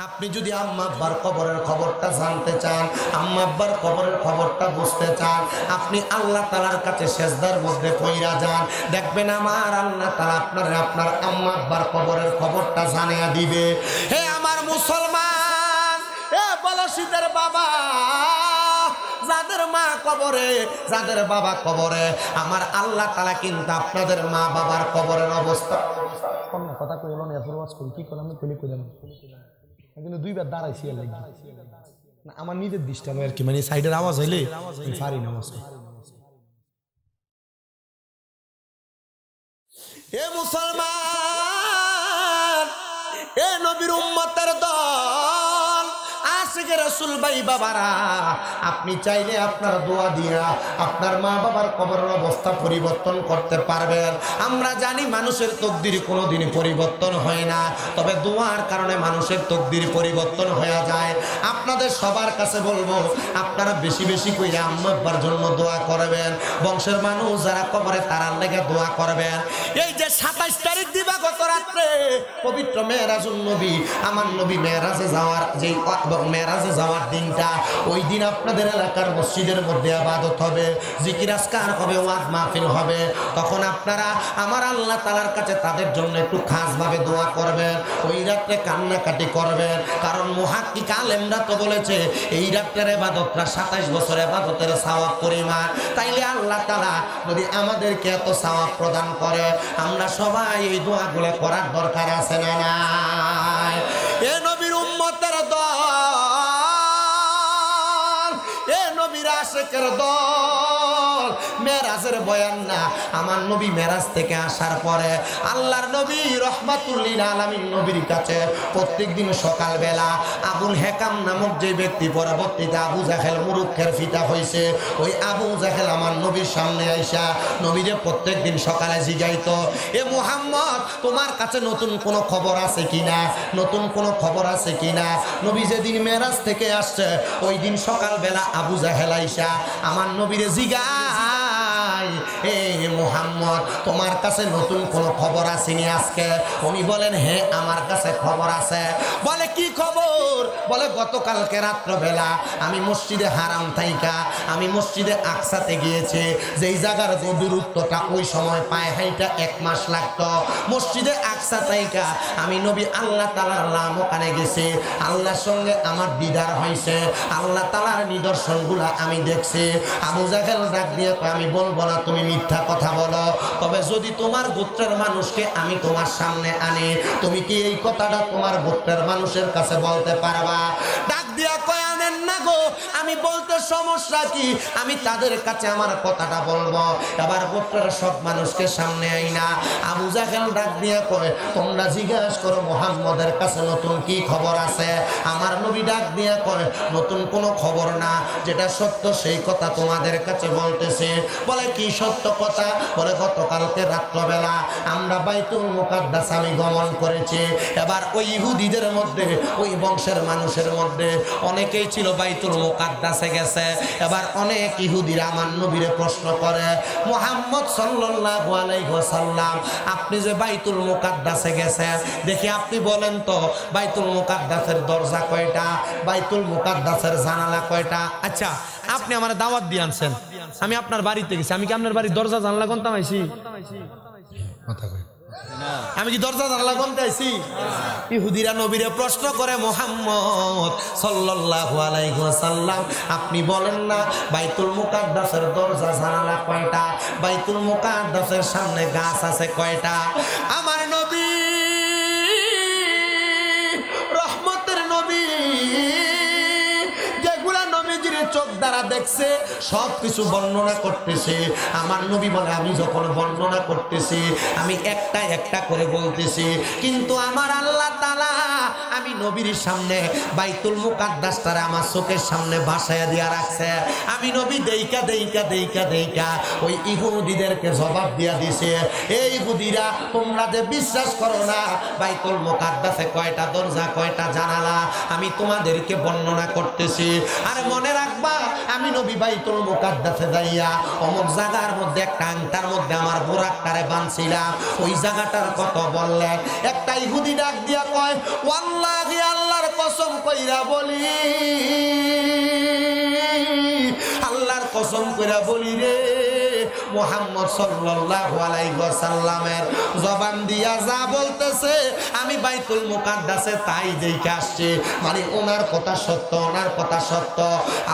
আপনি যদি আম্মা আব্বার কবরের খবরটা জানতে চান, আম্মা আব্বার কবরের খবরটা বুঝতে চান, আপনি আল্লাহ তাআলার কাছে সেজদার মধ্যে পইরা যান, দেখবেন আমার আল্লাহ তাআলা আপনার আম্মা আব্বার কবরের খবরটা জানিয়ে দিবে। হে আমার মুসলমান, এ বলশীদের বাবা, যাদের মা কবরে, যাদের বাবা কবরে, আমার আল্লাহ তাআলা কিন্তু আপনাদের মা বাবার কবরের অবস্থা কথা কইলো না, ফরওয়াজ করি কি করলাম কইলি কইলাম কিন্তু দুইবার দাঁড়াইছি এর লাগি না, আমার নিজের ডিস্টার্ব আর কি, মানে সাইডের আওয়াজ হইলে পারি না। এ মুসলমান, এ নবীর উম্মতের দল, আশিকে রাসূল ভাই বাবারা, আপনি চাইলে আপনার দোয়া দিয়া আপনার মা বাবার কবরের অবস্থা পরিবর্তন করতে পারবেন। আমরা জানি মানুষের তকদির কোনোদিন পরিবর্তন হয় না, তবে দোয়ার কারণে মানুষের তকদির পরিবর্তন হয়ে যায়। আপনাদের সবার কাছে বলবো, আপনারা বেশি বেশি কইরা আম্মা আব্বার জন্য দোয়া করবেন, বংশের মানুষ যারা কবরে তারার লেগে দোয়া করবেন। এই যে 27 তারিখ দিবাগত রাত্রে পবিত্র মেরাজুন নবী, আমার নবী মেরাজে যাওয়ার যে মেরাজে যাওয়ার দিনটা, ওই দিন আপনাদের এলাকার মসজিদের মধ্যে ইবাদত হবে, জিকির আজকার হবে, ওয়াজ মাহফিল হবে। তখন আপনারা আমার আল্লাহ তাআলার কাছে তাদের জন্য একটু খাসভাবে দোয়া করবেন, ওই রাত্রে কান্নাকাটি করবেন, কারণ মুহাক্কিক আলেমরা তো বলেছে এই রাত্রের ইবাদতটা 27 বছর ইবাদতের সওয়াব পরিমাণ। তাইলে আল্লাহ তাআলা যদি আমাদেরকে এত সওয়াব প্রদান করে, আমরা সবাই এই দোয়াগুলো করার দরকার আছে না নাই? এ নবীর উম্মতের দল, এ নবীর আশিকের দল, মেরাজের বয়ান না, আমার নবী মেরাজ থেকে আসার পরে আল্লাহর নবী রাহমাতুল লিল আলামিন নবীর কাছে প্রত্যেকদিন সকালবেলা আবুল হেকাম নামক যে ব্যক্তি পরবর্তীতে আবু জাহেল মুরুক্ষের ফিতা হয়েছে, ওই আবু জাহেল আমার নবীর সামনে আইসা নবীরে প্রত্যেকদিন সকালে জিগাইতো, এ মুহাম্মদ তোমার কাছে নতুন কোনো খবর আছে কিনা, নতুন কোনো খবর আছে কিনা। নবী যেদিন মেরাজ থেকে আসছে ওই দিন সকালবেলা আবু জাহেল আইসা আমার নবীরে জিগায়, এ মুহাম্মদ তোমার কাছে নতুন কোনো খবর আসেনি আজকে? উনি বলেন হ্যাঁ আমার কাছে খবর আছে। বলে কি খবর? বলে গতকালকে রাত্রবেলা আমি মসজিদে হারাম থাইকা আমি মসজিদে আকসাতে গিয়েছি, যেই জায়গার যে দূরত্বটা ওই সময় পায়ে হাইটা 1 মাস লাগতো, মসজিদে আকসা থাইকা আমি নবী আল্লাহ তাআলার নাম ওখানে গেছি, আল্লাহর সঙ্গে আমার দিদার হয়েছে, আল্লাহ তাআলার নিদর্শনগুলা আমি দেখছি। আবু জাহেল ডাক দিয়ে আমি বলবো না তুমি মিথ্যা কথা বলো, তবে যদি তোমার গোত্রের মানুষকে আমি তোমার সামনে আনি, তুমি কি এই কথাটা তোমার গোত্রের মানুষের কাছে বলতে পারবা? ডাক দিয়া কয় আনেন না গো, আমি বলতে সমস্যা কি, আমি তাদের কাছে আমার কথাটা বলবো। এবার গোত্রের সব মানুষকে সামনে আইনা আবু জাহেল ডাক দিয়া কয় তোমরা জিজ্ঞাসা করো মুহাম্মদের কাছে নতুন কি খবর আছে। আমার নবী ডাক দিয়া কয় নতুন কোনো খবর না, যেটা সত্য সেই কথা তোমাদের কাছে বলতেছে। বলে কি সত্য কথা? বলে গতকালকে রাত্রবেলা আমরা বাইতুল মুকাদ্দাস আমি গমন করেছি। এবার ওই ইহুদিদের মধ্যে, ওই বংশের মানুষের মধ্যে অনেকেই ছিল বাইতুল মুকাদ্দাসে গেছে। এবার অনেক ইহুদিরা আমার নবীরে প্রশ্ন করে, মুহাম্মদ সাল্লাল্লাহু আলাইহি ওয়াসাল্লাম আপনি যে বাইতুল মুকাদ্দাসে গেছেন, দেখি আপনি বলেন তো বাইতুল মুকাদ্দাসের দরজা কয়টা, বাইতুল মুকাদ্দাসের জানালা কয়টা? আচ্ছা আপনি আমার দাওয়াত দিয়ে আনছেন, আমি আপনার বাড়িতে গেছি, আমি কি আপনার বাড়ির দরজা জানলা কোনটা আইছি? আমি কি দরজা জানলা কোনটা আইছি? ইহুদিরা নবীরে প্রশ্ন করে, মুহাম্মদ সাল্লাল্লাহু আলাইহি ওয়াসাল্লাম আপনি বলেন না বাইতুল মুকাদ্দাসের দরজা জানালা কয়টা, বাইতুল মুকাদ্দাসের সামনে গাছ আছে কয়টা? আমার নবী নবীর চোখ দ্বারা দেখছে সব কিছু বর্ণনা করতেছে। আমার নবী বলে আমি যখন বর্ণনা করতেছি আমি একটা একটা করে বলতেছি, কিন্তু আমার আল্লাহ তাআলা আমি নবীর সামনে বাইতুল মুকাদ্দাসটারে আমার চোখের সামনে ভাসায়া দিয়া রাখছে। আমি নবী দেইকা দেইকা দেইকা দেইকা ওই ইহুদিদেরকে জবাব দিয়া দিছে, এই ইহুদিরা তোমরা যে বিশ্বাস করো না বাইতুল মুকাদ্দাসে কয়টা দরজা কয়টা জানালা, আমি তোমাদেরকে বর্ণনা করতেছি। আর মনে রাখবা আমি নবী বাইতুল মুকাদ্দাসে যাইয়া অমুক জায়গার মধ্যে একটা আংটার মধ্যে আমার বোরাকটারে বানছিলাম, ওই জায়গাটার কত বললেন। একটা ইহুদি ডাক দিয়া কয়, ওয়াল্লাহি আল্লাহর কসম কইরা বলি, আল্লাহর কসম কইরা বলি রে, মুহাম্মদ সাল্লাল্লাহু আলাইহি ওয়াসাল্লামের জবান দিয়া যা বলতেছে আমি বাইতুল মুকাদ্দাসে তাই দেখে আসছি, মানে ওনার কথা সত্য, ওনার কথা সত্য।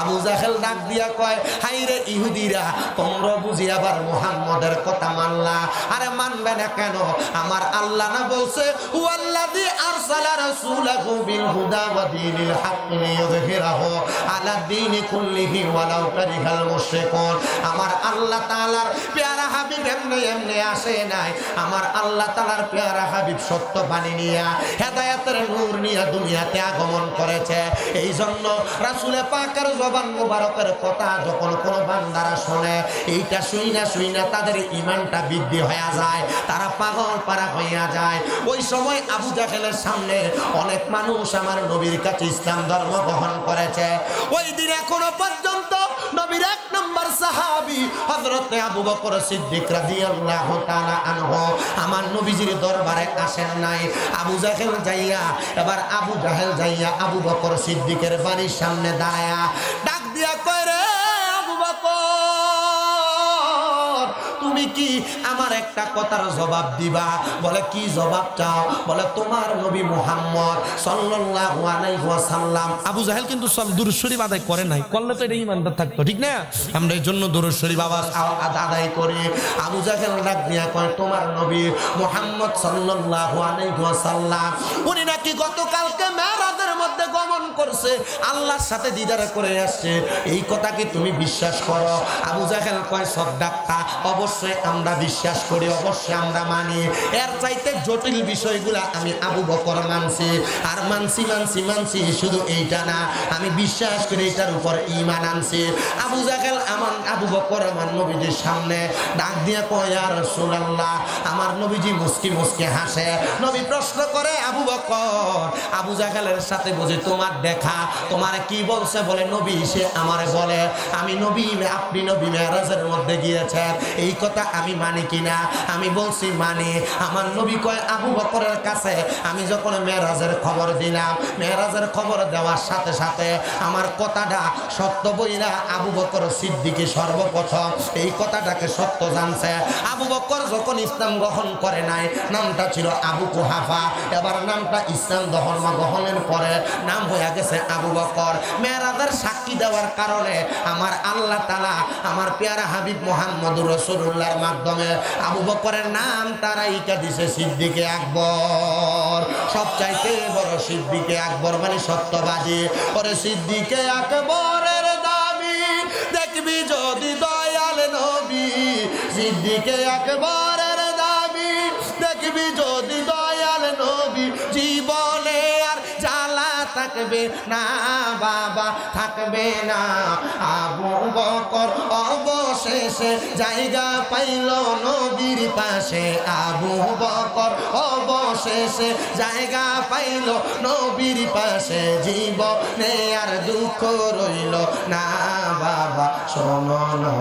আবু জাহেল ডাক দিয়া কয়, হাই রে ইহুদিরা, তোমরা বুঝি আবার মুহাম্মদের কথা মানলা? আরে মানবে না কেন? আমার আল্লাহ না বলছে ওয়াল্লাযী আরসালা রাসূলাহু বিল হুদা ওয়া দীনিল হাক্কি লিইয়ুযহিরাহু আলা দীনি কুল্লিহি ওয়ালাউ কারিহাল মুশরিকুন। আমার আল্লাহ তাআলার পেয়ারা হাবিব এমনি এমনি আসে নাই, আমার আল্লাহ তাআলার পেয়ারা হাবিব সত্য বাণী নিয়া হেদায়েতের নূর নিয়া দুনিয়াতে আগমন করেছে। এই জন্য রাসূলে পাকের জবান মুবারকের কথা যখন কোন বান্দারা শুনে, এইটা শুইনা তাদের ঈমানটা বৃদ্ধি হয়ে যায়, তারা পাগল পারা হইয়া যায়। ওই সময় আবু জাহেলের সামনে অনেক মানুষ আমার নবীর কাছে ইসলাম ধর্ম গ্রহণ করেছে। ওই দিন এখনো পর্যন্ত নবীর এক নম্বর সাহাবী হযরতে আবু বকর সিদ্দিক রাদিয়াল্লাহু তাআলা আনহু আমার নবীজির দরবারে আসেন নাই। আবু জাহেল যাইয়া আবু বকর সিদ্দিকের বাড়ির সামনে দাঁড়ায়া ডাক দিয়া কয়, রে আবু বকর, তুমি কি আমার একটা কথার জবাব দিবা? বলে কি জবাব চাও? বলে তোমার নবী মুহাম্মদ সাল্লাল্লাহু আলাইহি ওয়াসাল্লাম। আবু জাহেল কিন্তু সব দুরূদ শরীফ আদায় করে নাই, করলে তো এটা ঈমানদার থাকতো, ঠিক না? আমরা এই জন্য দুরূদ শরীফ আদায় করি। আবু জাহেল ডাক দিয়া কয়, তোমার নবী মুহাম্মদ সাল্লাল্লাহু আলাইহি ওয়াসাল্লাম উনি নাকি গতকালকে মেরাজের মধ্যে গমন করছে, আল্লাহর সাথে দিদার করে আসছে, এই কথা কি তুমি বিশ্বাস করো? আবু জাহেল কয়, সাদাক্তা, অবশ্যই আমরা বিশ্বাস করি, অবশ্যই আমরা মানি। এর চাইতে জটিল বিষয়গুলা আমি আবু বকর মানছি, আর মানছি শুধু এইটা না, আমি বিশ্বাস করি এটার উপর ঈমান আনছি। আবু জাহেল আবু বকর আমার নবীজির সামনে ডাক দিয়া কয়, ইয়া রাসূলুল্লাহ। আমার নবীজি মুস্কি মুস্কি হাসে। নবী প্রশ্ন করে, আবু বকর, আবু জাহেলের সাথে বুঝি তোমার দেখা, তোমার কি বলছে? বলে নবী সে আমারে বলে আমি নবী, আপনি নবী মেরাজের মধ্যে গিয়েছেন, এই কথা আমি মানি কিনা? আমি বলছি মানি। আমার নবী কয়, আবু বকরের কাছে আমি যখন মেরাজের খবর দিলাম, মেরাজের খবর দেওয়ার সাথে সাথে আমার কথাটা সত্য বইরা আবু বকর সিদ্দিকী সর্বপ্রথম এই কথাটাকে সত্য জানছে। আবু বকর যখন ইসলাম গ্রহণ করে নাই, নামটা ছিল আবু কুহাফা, এবার নামটা ইসলাম ধর্ম গ্রহণের পরে নাম হয়ে গেছে আবু বকর। মেরাজের সাক্ষী দেওয়ার কারণে আমার আল্লাহ তাআলা আমার পেয়ারা হাবিব মুহাম্মদুর রাসূলুল্লাহর মাধ্যমে আবু বকরের নাম তারাইকা দিছে সিদ্দিকে আকবর। সবচাইতে বড় সিদ্দিকে আকবর মানে সত্যবাদী। ওরে সিদ্দিকে আকবরের দাবি দেখবি যদি দয়াল নবী, সিদ্দিকে আকবরের দাবি দেখবি যদি দয়াল নবী, জীবনে আর জ্বালা থাকবে না বাবা, থাকবে না। আবু বকর অবশেষে জায়গা পাইল নবীর পাশে, আবু বকর অবশেষে জায়গা পাইল নবীর পাশে, জীবনে আর দুঃখ রইল না বাবা। শোনো না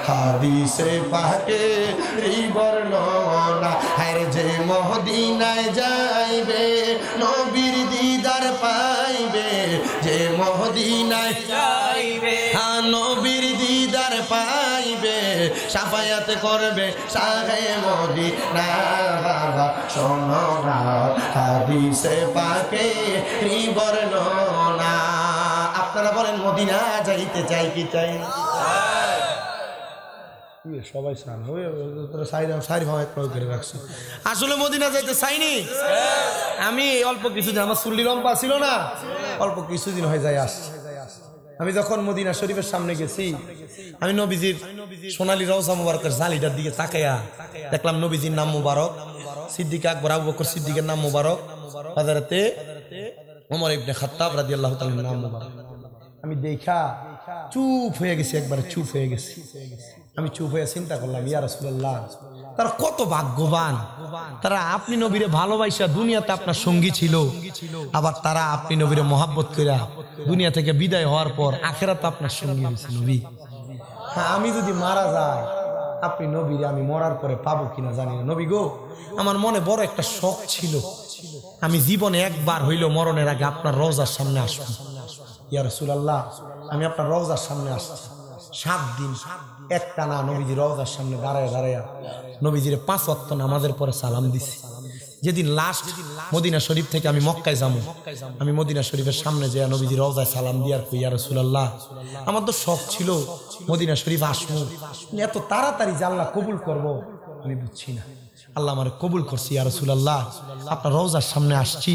হাদিসে পাকে এই বর্ণনা, হায় যে মদিনায় যাইবে নবীর দিদার পাইবে, যে মদিনায় যাইবে নবীর দিদার পাইবে, শাফায়াত করবে শাহে মদিনা বাবা। শোনো না হাদিসে পাকে এই বর্ণনা। আপনারা বলেন মদিনা যাইতে চাই কি চাই না? সবাই আসলে মদিনা যাইতে চাইনি। আমি অল্প কিছুদিন, আমার চুল্লি লম্বা ছিল না, অল্প কিছুদিন হয়ে যায় আসছে। আমি যখন মদিনা শরীফের সামনে গেছি, আমি নবীজির সোনালী রওজা মুবারকের জালিটার দিকে তাকায়া দেখলাম নবীজির নাম মুবারক, সিদ্দিক আকবর আবু বকর সিদ্দিকের নাম মুবারক, হযরতে ওমর ইবনে খাত্তাব রাদিয়াল্লাহু তাআলার নাম মুবারক। আমি দেখা চুপ হয়ে গেছি, একবারে চুপ হয়ে গেছি। আমি চুপ হয়ে চিন্তা করলাম, ইয়া রাসূলুল্লাহ, তারা কত ভাগ্যবান, তারা আপনি নবীরে ভালোবাসা দুনিয়াতে আপনার সঙ্গী ছিল, আবার তারা আপনি নবীরে মহাব্বত কইরা দুনিয়া থেকে বিদায় হওয়ার পর আখিরাতে আপনার সঙ্গী হয়েছে নবী। হ্যাঁ, আমি যদি মারা যাই আপনি নবীরে আমি মরার পরে পাবো কিনা জানি না। নবী গো, আমার মনে বড় একটা শখ ছিল, আমি জীবনে একবার হইলো মরণের আগে আপনার রওজার সামনে আসবো। ইয়া রাসূলুল্লাহ, আমি আপনার রওজার সামনে আসছি। 7 দিন একটানা নবীজির রওজার সামনে দাঁড়ায় দাঁড়ায় নবীজির 5 ওয়াক্ত নামাজের পরে সালাম দিছি। যেদিন লাস্ট মদিনা শরীফ থেকে আমি মক্কায় যাবো, আমি মদিনা শরীফের সামনে যে নবীজির রওজায় সালাম দিয়ার কই, ইয়া রাসূলুল্লাহ, আমার তো শখ ছিল মদিনা শরীফ আসবো, এত তাড়াতাড়ি যে আল্লাহ কবুল করবো আমি বুঝছি না। আল্লাহ আমার কবুল করছি, ইয়া রাসূলুল্লাহ, আপনার রওজার সামনে আসছি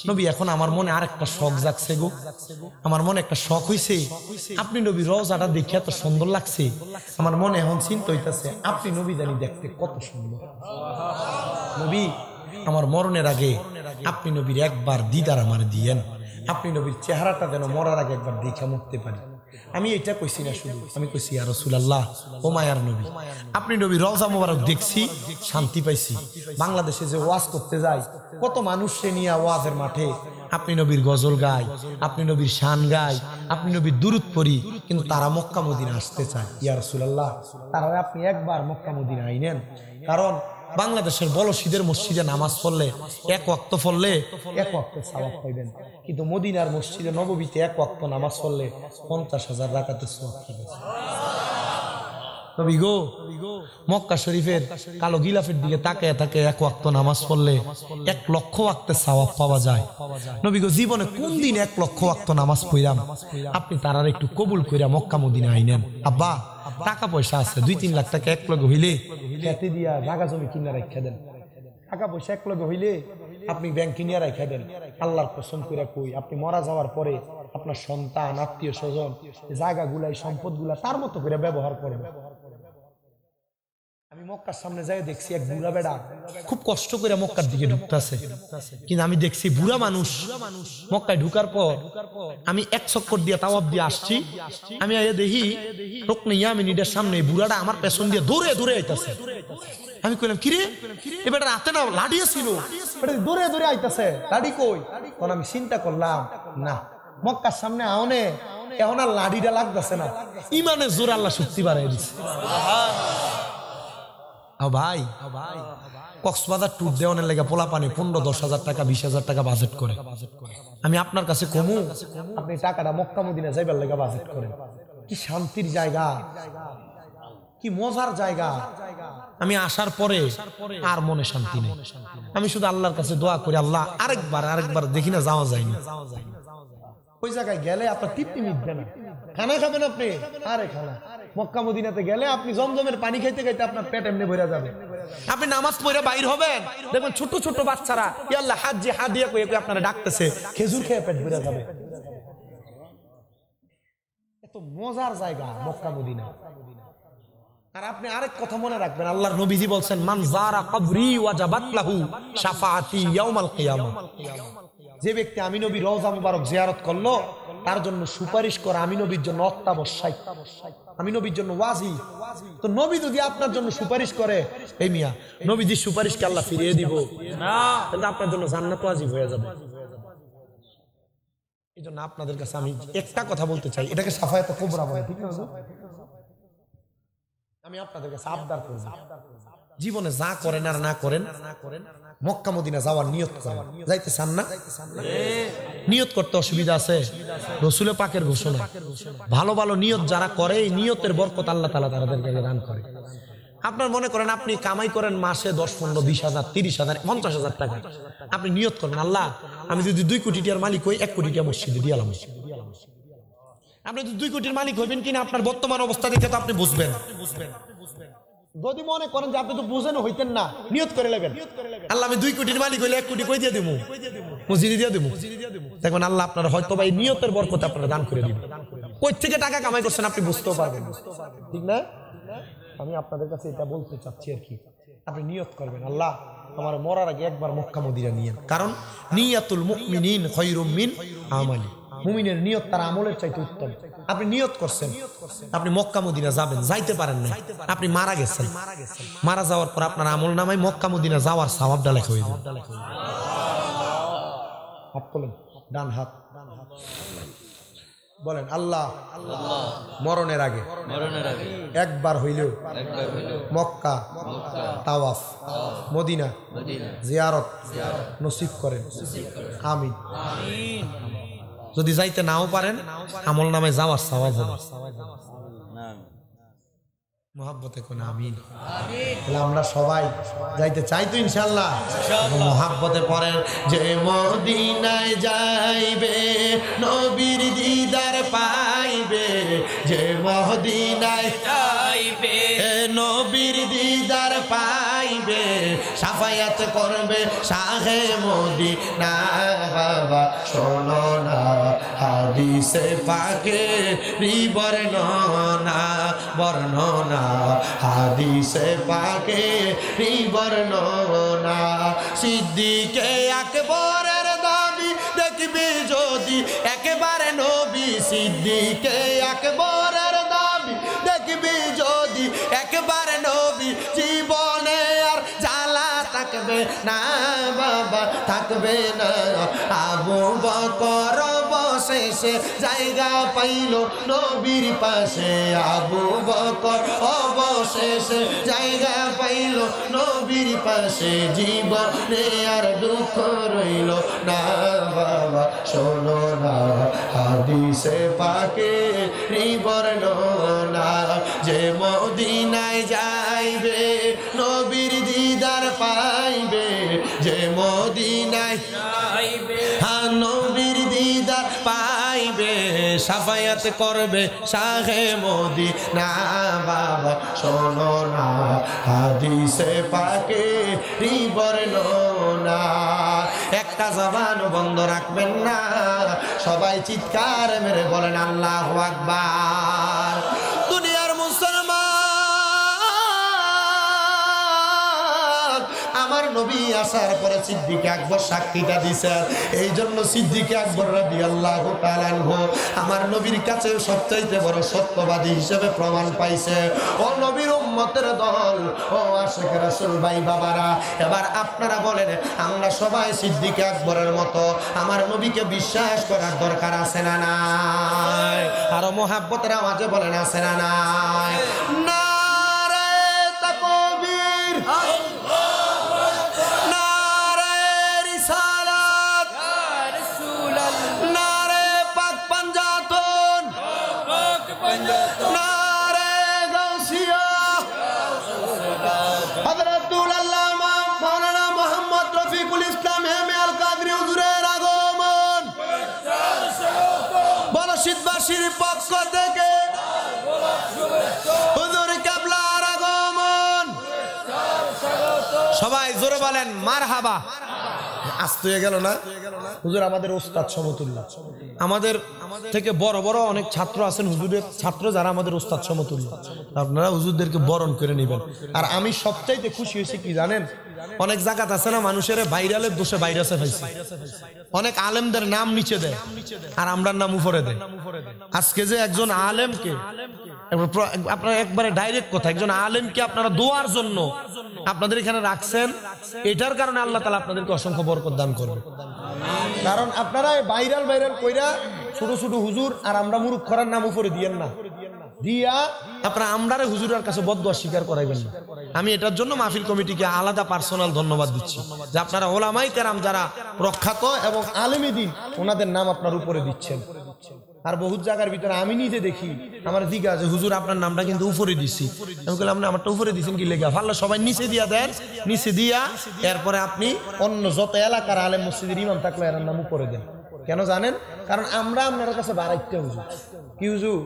নবী। এখন আমার মনে আরেকটা শখ জাগছে গো, আমার মনে একটা শখ হইছে, আপনি নবী রওজাটা দেখে এত সুন্দর লাগছে, আমার মনে এখন চিন্তা হইতাছে আপনি নবী জানি দেখতে কত সুন্দর। নবী, আমার মরণের আগে আপনি নবীর একবার দিদার আমার দিয়েন, আপনি নবীর চেহারাটা যেন মরার আগে একবার দেখে মরতে পারি। আমি এটা কইছি না শুধু, আমি কইছি ইয়া রাসূলুল্লাহ, ও মায়ার নবী, আপনি নবী রওজা মুবারক দেখছি, শান্তি পাইছি। বাংলাদেশে যে ওয়াজ করতে যাই, কত মানুষকে নিয়ে ওয়াজের মাঠে আপনি নবীর গজল গায়, আপনি নবীর শান গায়, আপনি নবীর দুরূদ পড়ি, কিন্তু তারা মক্কা মদিনা আসতে চায়। ইয়া রাসূলুল্লাহ, তারা আপনি একবার মক্কা মদিনা আইনেন, কারণ বাংলাদেশের বলশীদের মসজিদে নামাজ পড়লে 1 ওয়াক্ত পড়লে 1 ওয়াক্ত সওয়াব পাইবেন, কিন্তু মদিনার মসজিদে নববীতে 1 ওয়াক্ত নামাজ পড়লে 50,000 রাকাতের সওয়াব পাবেন। নবী গো, মক্কা শরীফের কালো গিলাফের দিকে তাকায় থাকে 1 ওয়াক্ত নামাজ পড়লে 1 লক্ষ ওয়াক্তের সওয়াব পাওয়া যায়। নবী গো, জীবনে কোন দিন 1 লক্ষ ওয়াক্ত নামাজ পড়লাম, আপনি তারার একটু কবুল কইরা মক্কা মদিনা আইনেন। আব্বা, টাকা পয়সা আছে 2-3 লাখ টাকা এক লগে হইলে খেতে দিয়া জায়গা জমি কিনা রাখা দেন, টাকা পয়সা এক লগে হইলে আপনি ব্যাংক কিনিয়া রাখা দেন। আল্লাহর কসম কইরা কই, আপনি মারা যাওয়ার পরে আপনার সন্তান, আত্মীয় স্বজন জায়গাগুলা, এই সম্পদগুলা তার মতো করে ব্যবহার করবেন। আমি মক্কার সামনে যাই দেখছি এক বুড়া বেড়া খুব কষ্ট করে মক্কার দিকে ঢুকতেছে, কিন্তু আমি দেখছি বুড়া মানুষ মক্কায় ঢুকার পর আমি 1 চক্কর দিয়ে তাওয়াব দিয়ে আসছি, আমি আইয়া দেখি রুকনে ইয়ামিনীদের সামনে বুড়াটা আমার পেছন দিয়ে দৌড়ে দৌড়ে আইতাছে। আমি কইলাম, কিরে, এবার রাতে না লাঠি ছিল, দৌড়ে দৌড়ে আইতাছে, লাঠি কই? তখন আমি চিন্তা করলাম, না, মক্কার সামনে আওনে এখন আর লাঠিটা লাগতেছে না, ইমানের জোর আল্লাহ শক্তি বাড়াই দিচ্ছে। ভাই, কক্সবাজার ট্যুর দেওয়ার লেগে পোলা পানি 15-10,000 টাকা 20,000 টাকা বাজেট করে। আমি আপনার কাছে কমু, আপনি টাকাটা মক্কা মদিনা যাইবার লেগে বাজেট করেন। কি শান্তির জায়গা, কি মজার জায়গা। আমি আসার পরে আর মনে শান্তি নেই। আমি শুধু আল্লাহর কাছে দোয়া করি, আল্লাহ আরেকবার দেখি না যাওয়া যায়নি। ওই জায়গায় গেলে আপনার তৃপ্তি মিটবে না, খানা খাবেন আপনি, আরে খানা। মক্কা মদিনাতে গেলে আপনি জমজমের পানি খাইতে খাইতে আপনার পেট এমনি ভরে যাবে। আপনি নামাজ পড়ে বাইর হবেন, দেখবেন ছোট ছোট বাচ্চারা ইয়া আল্লাহ হাত দিয়ে কই আপনারা ডাকতেছে, খেজুর খেয়ে পেট ভরে যাবে। এত মজার জায়গা মক্কা মদিনা। আর আপনি আরেক কথা মনে রাখবেন, আল্লাহর নবীজি বলছেন, মান যারা কবরি ওয়াজাবাত লাহু শাফাআতি ইয়াউমাল কিয়ামাহ। যে ব্যক্তি আমি নবীর রওজা মুবারক জিয়ারত করলো, তার জন্য সুপারিশ করা আমি নবীর জন্য অত্যাবশ্যক, আমি নবীর জন্য ওয়াজিব। তো নবী যদি আপনার জন্য সুপারিশ করে, এই মিয়া নবীজির সুপারিশকে আল্লাহ ফিরিয়ে দিব না, তাহলে আপনার জন্য জান্নাত ওয়াজিব হয়ে যাবে। এই জন্য আপনাদের কাছে আমি একটা কথা বলতে চাই, এটাকে সাফায়াতে কুবরা বলে, ঠিক আছে? আমি আপনাদের কাছে আবদার করব, জীবনে যা করেন আর না করেন, মক্কা মদিনা যাওয়ার নিয়ত করেন। যাইতে চান না? নিয়ত করতে অসুবিধা আছে? রাসূলের পাকের ঘোষণা, ভালো ভালো নিয়ত যারা করে, এই নিয়তের বরকত আল্লাহ তাআলা তাদেরকে দান করে। আপনার মনে করেন আপনি কামাই করেন মাসে 10, 15, 20,000, 30,000, 50,000 টাকা, আপনি নিয়ত করেন, আল্লাহ আমি যদি 2 কোটি টাকার মালিক হই, 1 কোটি টাকা মসজিদে দিয়ালাম। আপনি যদি 2 কোটির মালিক হইবেন কিনা আপনার বর্তমান অবস্থা দেখে তো আপনি বুঝবেন। যদি মনে করেন যে আপনি তো বুঝেন হইতেন না, নিয়ত করে নেবেন, আল্লাহ আমি 2 কোটির মালিক হইলে 1 কোটি কই দিয়ে দেবো, মসজিদে দিয়ে দেবো। দেখবেন আল্লাহ আপনার হয়তো বা এই নিয়তের বরকত আপনারা দান করে দিবেন। কই থেকে টাকা কামাই করছেন আপনি বুঝতেও পারবেন, ঠিক না? আমি আপনাদের কাছে এটা বলতে চাচ্ছি আর কি, আপনি নিয়ত করবেন আল্লাহ আমার মরার আগে একবার মক্কা মদিনা নিয়ে, কারণ নিয়াতুল মুমিনিন খায়রুম মিন আমালি, মুমিনের নিয়ত তার আমলের চাইতে উত্তম। আপনি নিয়ত করছেন আপনি মক্কা মদিনা যাবেন, যাইতে পারেন না, আপনি মারা গেছেন, মারা যাওয়ার পর আপনার আমল নামায় মক্কা মদিনা যাওয়ার সওয়াবটা লেখা হয়ে যাবে। হাত তোলেন, ডান হাত, বলেন আল্লাহ মরণের আগে একবার হইলেও মক্কা তাওয়াফ মদিনা জিয়ারত নসিব করেন, আমিন। যদি যাইতে নাও পারেন আমল নামে যাওয়ার সওয়াব হবে, মহাব্বতে কোন আমিন। তাহলে আমরা সবাই যাইতে চাই তো ইনশাআল্লাহ, মহাব্বতে পড়েন যে মদিনায় যাইবে নবীর দিদার পাইবে, যে মদিনায় যাইবে নবীর দিদার পাইবে, সাফায়াত করবে শাহে মদিনা। বাবা শোনো না হাদিসে পাকে বর্ণনা, বর্ণনা হাদিসে পাকে বর্ণনা, সিদ্দিকে আকবরের দাবি দেখবি যদি একেবারে নবী, সিদ্দিকে আকবরের দাবি দেখবি যদি একেবারে নবী, জীবনে আর জ্বালা থাকবে না বাবা, থাকবে না। আবু বকর অবশেষে জায়গা পাইল নবীর পাশে, আবু বকর অবশেষে জায়গা পাইল নবীর পাশে, জীবনে আর দুঃখ রইল না বাবা। শোনো না হাদিসে পাকে বর্ণনা, যে মদিনায় যাইবে নবীর দিদার পাইবে, যে মদিনায় যাইবে নবীর দিদার পাইবে, সাফায়াত করবে শাহে মদিনা। বাবা শোনো না হাদিসে পাকে বর্ণনা, একটা জবান বন্ধ রাখবেন না, সবাই চিৎকার মেরে বলেন আল্লাহু আকবার। দুনিয়ার মুসলমান, আমার নবী আসার পরে সিদ্দিক আকবর সাক্ষীটা দিছেন, এই জন্য সিদ্দিক আকবর রাদিয়াল্লাহু তাআলা আনহু আমার নবীর কাছে সবচাইতে বড় সত্যবাদী হিসেবে প্রমাণ পাইছে। ও নবীর উম্মতের দল, ও আশিক রাসূল ভাই বাবারা, এবার আপনারা বলেন আমরা সবাই সিদ্দিক আকবরের মতো আমার নবীকে বিশ্বাস করার দরকার আছে না নাই? আরো মহাব্বতের আওয়াজে বলেন আছে না নাই? নারে তাকবীর, নারে রিসালাত, নারে পাক পাঞ্জাতন, নারে গাউসিয়া, হযরতুল আল্লামা মাওলানা মুহাম্মদ রফিকুল ইসলাম এম.এ. আল কাদরি হুজুরের আগমন, বলশিদবাসীর পক্ষ থেকে হুজুর কেবলার আগমন, সবাই জোরে বলেন মারহাবা। আসতে হয়ে গেল না? হুজুর আমাদের ওস্তাদ সমতুল্য, আমাদের থেকে বড় বড় অনেক ছাত্র আছেন, হুজুরের ছাত্র যারা আমাদের ওস্তাদ সমতুল্য, আপনারা হুজুরদেরকে বরণ করে নেবেন। আর আমি সবচাইতে খুশি হয়েছি কি জানেন, অনেক জায়গাত আছে না মানুষের ভাইরালের দোষে ভাইরাসে ফেলছে, অনেক আলেমদের নাম নিচে দেয় আর আমরার নাম উপরে দেয়। আজকে যে একজন আলেমকে আপনারা একবারে ডাইরেক্ট কথা, একজন আলেমকে আপনারা দোয়ার জন্য আপনাদের এখানে রাখছেন, এটার কারণে আল্লাহ তাআলা আপনাদেরকে অসংখ্য বরকত দান করবে। কারণ আপনারা ভাইরাল ভাইরাল কইরা ছোট ছোট হুজুর আর আমরা মুরুখ করার নাম উপরে দিয়েন না, দিয়া আপনারা আমরারে হুজুরের কাছে বদদোয়া স্বীকার করাইবেন না। আমি এটার জন্য মাহফিল কমিটিকে আলাদা পার্সোনাল ধন্যবাদ দিচ্ছি যে আপনারা ওলামায়ে কেরাম যারা প্রখ্যাত এবং আলেমে দ্বীন ওনাদের নাম আপনার উপরে দিচ্ছেন। আর বহুত জায়গার ভিতরে আমি নিজে দেখি আমার দিকে আছে হুজুর আপনার নামটা কিন্তু উপরে দিচ্ছি, আমি বললাম আপনি আমারটা উপরে দিচ্ছেন কি লেখা, ভালো সবাই নিচে দিয়া দেন, নিচে দিয়া এরপরে আপনি অন্য যত এলাকার আলেম মসজিদের ইমাম থাকলে এর নাম উপরে দেন। কেন জানেন? কারণ আমরা আপনার কাছে বারাইতে হুজুর, কি হুজুর